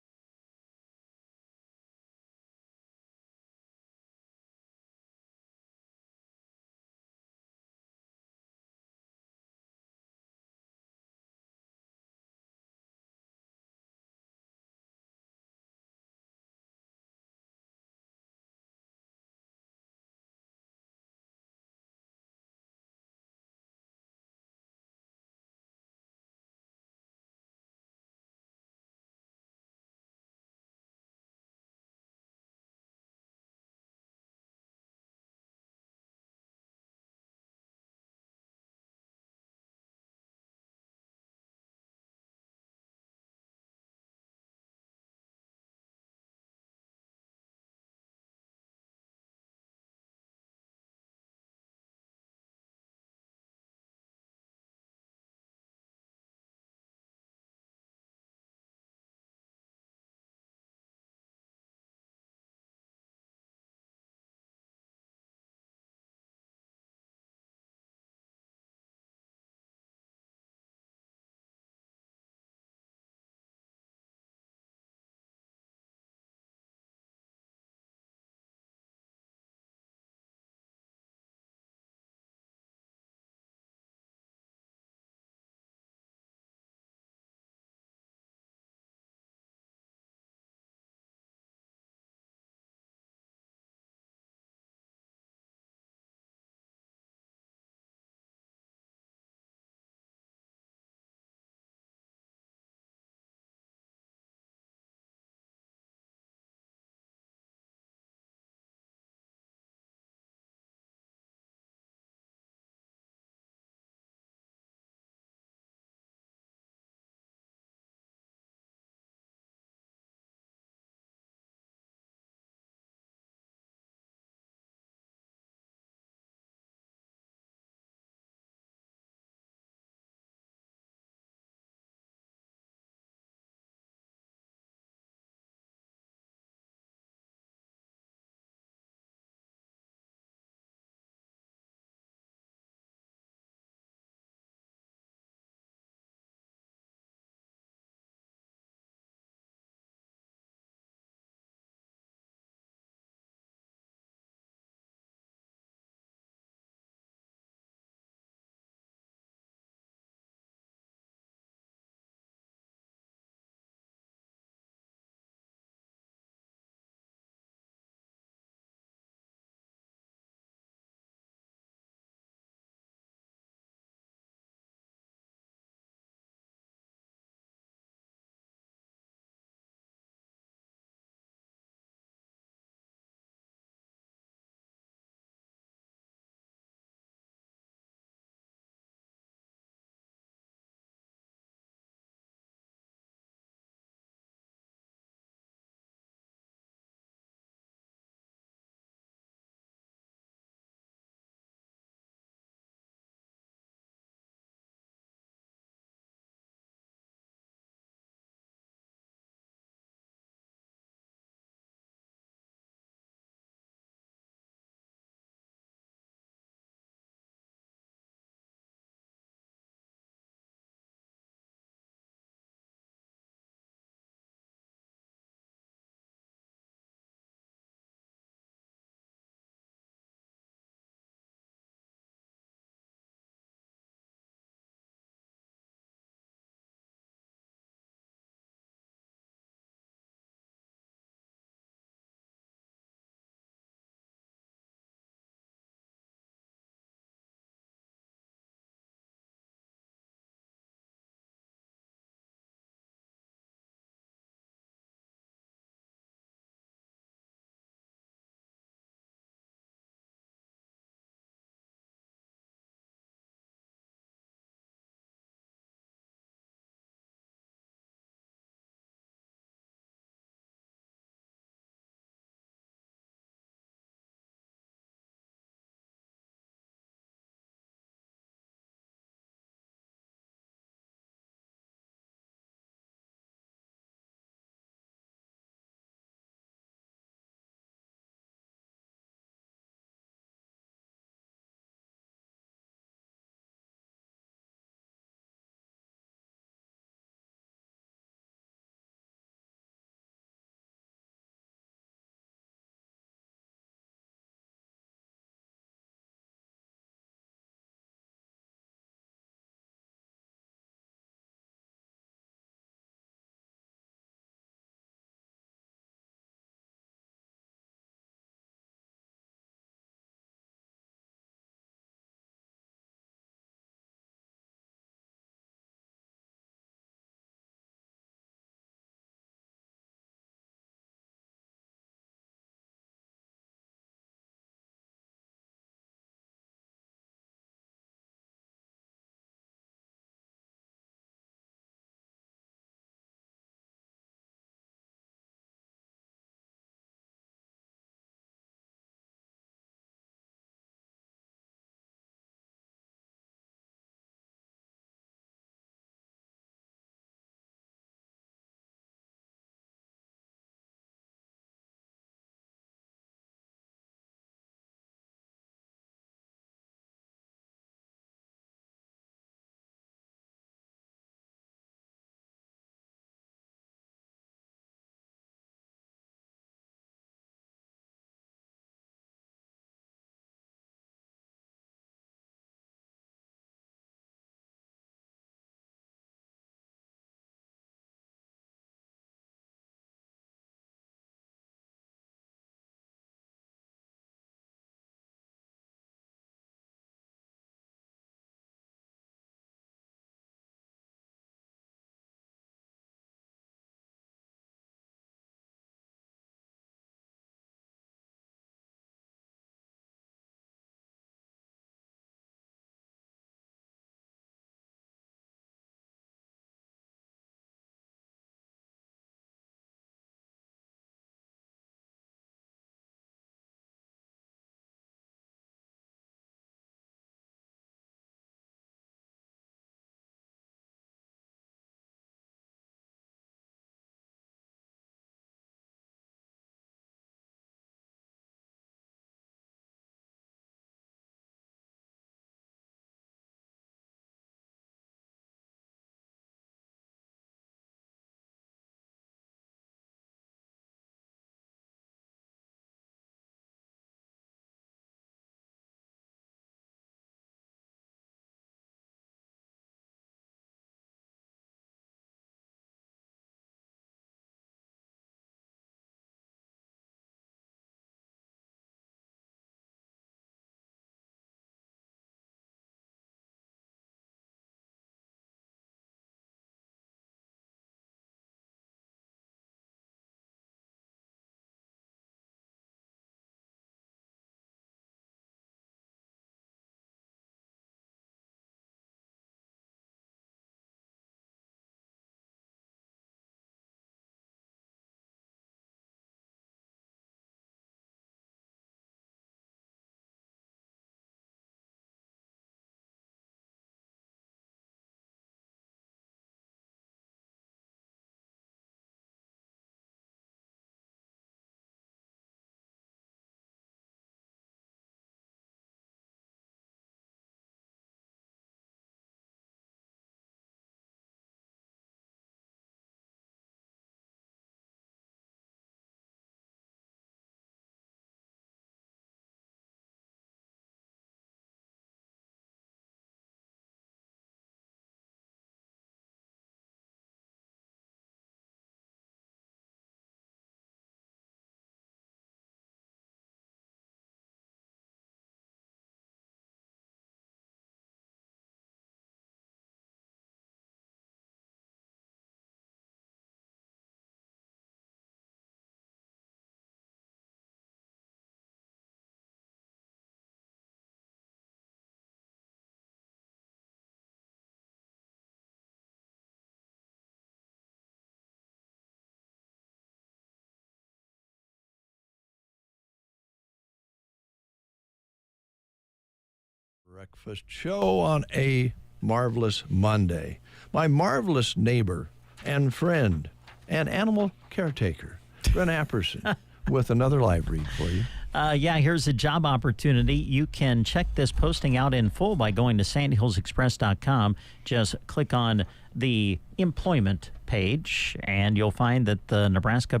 Breakfast show on a marvelous Monday. My marvelous neighbor and friend and animal caretaker, Brent Apperson, with another live read for you. Here's a job opportunity. You can check this posting out in full by going to sandyhillsexpress.com. Just click on the employment page, and you'll find that the Nebraska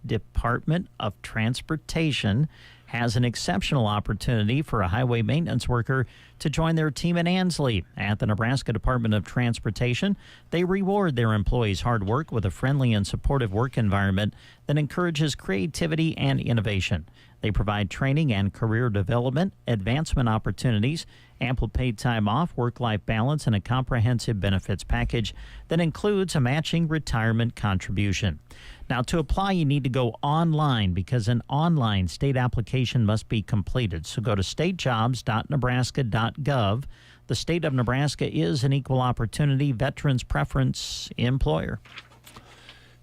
Department of Transportation has an exceptional opportunity for a highway maintenance worker to join their team in Ansley. At the Nebraska Department of Transportation, they reward their employees' hard work with a friendly and supportive work environment that encourages creativity and innovation. They provide training and career development, advancement opportunities, ample paid time off, work-life balance, and a comprehensive benefits package that includes a matching retirement contribution. Now, to apply, you need to go online because an online state application must be completed. So go to statejobs.nebraska.gov. The state of Nebraska is an equal opportunity veterans preference employer.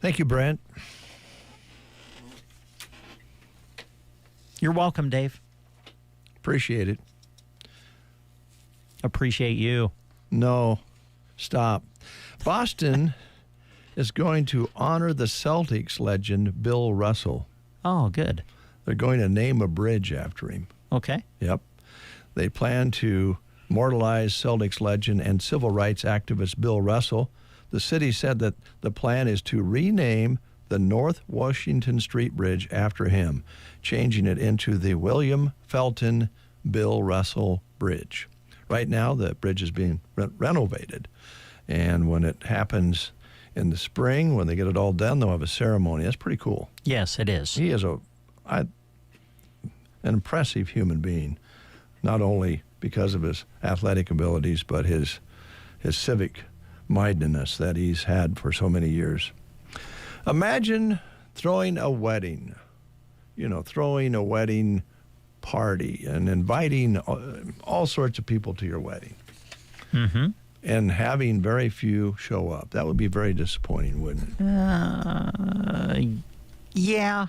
Thank you, Brent. You're welcome, Dave. Appreciate it. Appreciate you. No, stop. Boston is going to honor the Celtics legend Bill Russell. Oh, good. They're going to name a bridge after him. Okay. Yep. They plan to immortalize Celtics legend and civil rights activist Bill Russell. The city said that the plan is to rename the North Washington Street Bridge after him, changing it into the William Felton Bill Russell Bridge. Right now, the bridge is being renovated, and when it happens in the spring, when they get it all done, they'll have a ceremony. That's pretty cool. Yes, it is. He is an impressive human being, not only because of his athletic abilities, but his civic mindedness that he's had for so many years. Imagine throwing a wedding, throwing a wedding party and inviting all sorts of people to your wedding. Mm-hmm. And having very few show up. That would be very disappointing, wouldn't it? Yeah.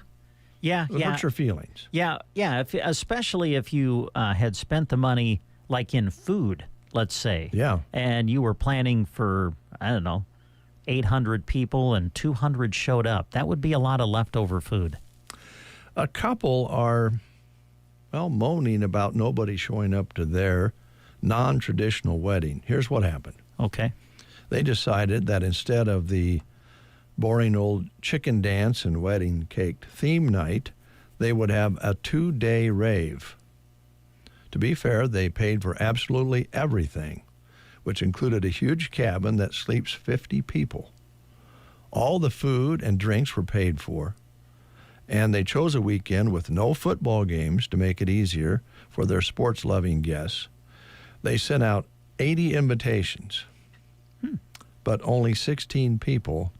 What's your feelings? Yeah. Especially if you had spent the money, like in food, let's say. Yeah. And you were planning for, 800 people and 200 showed up. That would be a lot of leftover food. A couple are, moaning about nobody showing up to their non-traditional wedding. Here's what happened. Okay. They decided that instead of the boring old chicken dance and wedding cake theme night, they would have a 2-day rave. To be fair, they paid for absolutely everything, which included a huge cabin that sleeps 50 people. All the food and drinks were paid for, and they chose a weekend with no football games to make it easier for their sports-loving guests. They sent out 80 invitations, but only 16 people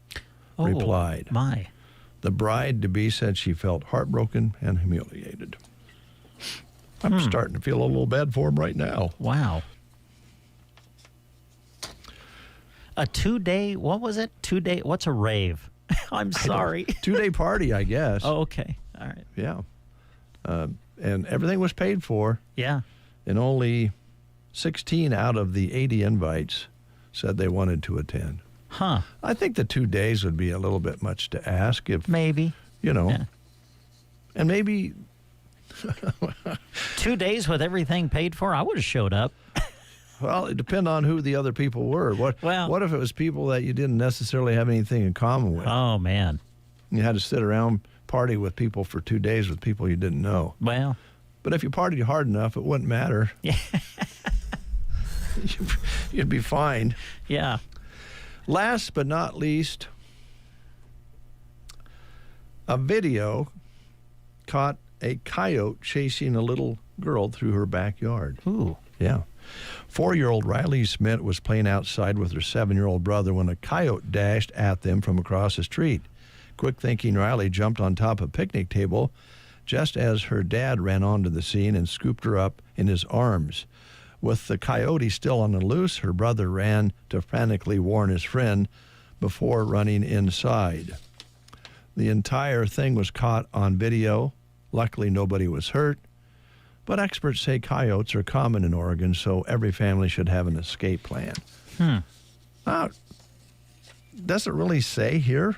replied. My. The bride-to-be said she felt heartbroken and humiliated. I'm starting to feel a little bad for him right now. Wow. A 2-day, what was it? 2-day, what's a rave? I'm sorry. 2-day party, I guess. Oh, okay. All right. Yeah. And everything was paid for. Yeah. And only 16 out of the 80 invites said they wanted to attend. Huh. I think the 2 days would be a little bit much to ask if... Maybe. Yeah. And maybe... 2 days with everything paid for, I would have showed up. Well, it depends on who the other people were. What if it was people that you didn't necessarily have anything in common with? Oh, man. You had to sit around, party with people for 2 days with people you didn't know. Well. But if you partied hard enough, it wouldn't matter. Yeah. You'd be fine. Yeah. Last but not least, a video caught a coyote chasing a little girl through her backyard. Ooh. Yeah. 4-year-old Riley Smith was playing outside with her 7-year-old brother when a coyote dashed at them from across the street. Quick thinking, Riley jumped on top of a picnic table just as her dad ran onto the scene and scooped her up in his arms. With the coyote still on the loose, her brother ran to frantically warn his friend before running inside. The entire thing was caught on video. Luckily, nobody was hurt. But experts say coyotes are common in Oregon, so every family should have an escape plan. Does it really say here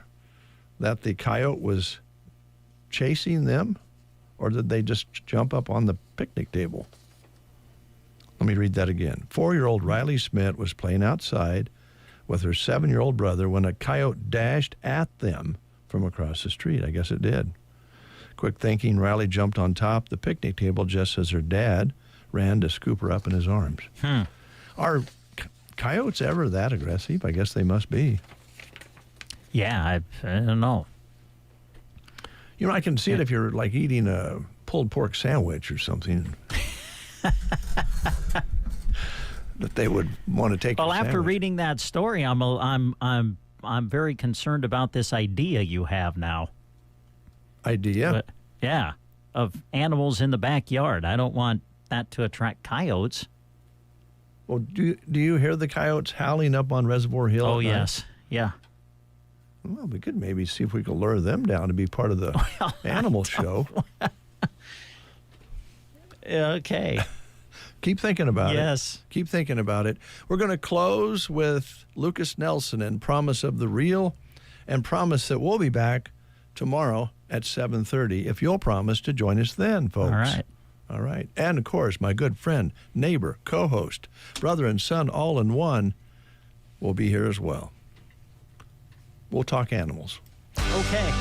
that the coyote was chasing them, or did they just jump up on the picnic table? Let me read that again. 4-year-old Riley Smith was playing outside with her 7-year-old brother when a coyote dashed at them from across the street. I guess it did. Quick thinking, Riley jumped on top of the picnic table just as her dad ran to scoop her up in his arms. Are coyotes ever that aggressive? I guess they must be. Yeah, I don't know. You know, I can see it if you're like eating a pulled pork sandwich or something. That they would want to take. Well, after sandwich. reading that story, I'm very concerned about this idea you have now. Idea? But, yeah, of animals in the backyard. I don't want that to attract coyotes. Well, do you hear the coyotes howling up on Reservoir Hill? Oh, yes. Yeah. Well, we could maybe see if we could lure them down to be part of the animal show. Okay. Keep thinking about it. Yes. Keep thinking about it. We're going to close with Lucas Nelson and Promise of the Real, and promise that we'll be back tomorrow at 7:30 if you'll promise to join us then, folks. All right. All right. And, of course, my good friend, neighbor, co-host, brother and son all in one will be here as well. We'll talk animals. Okay.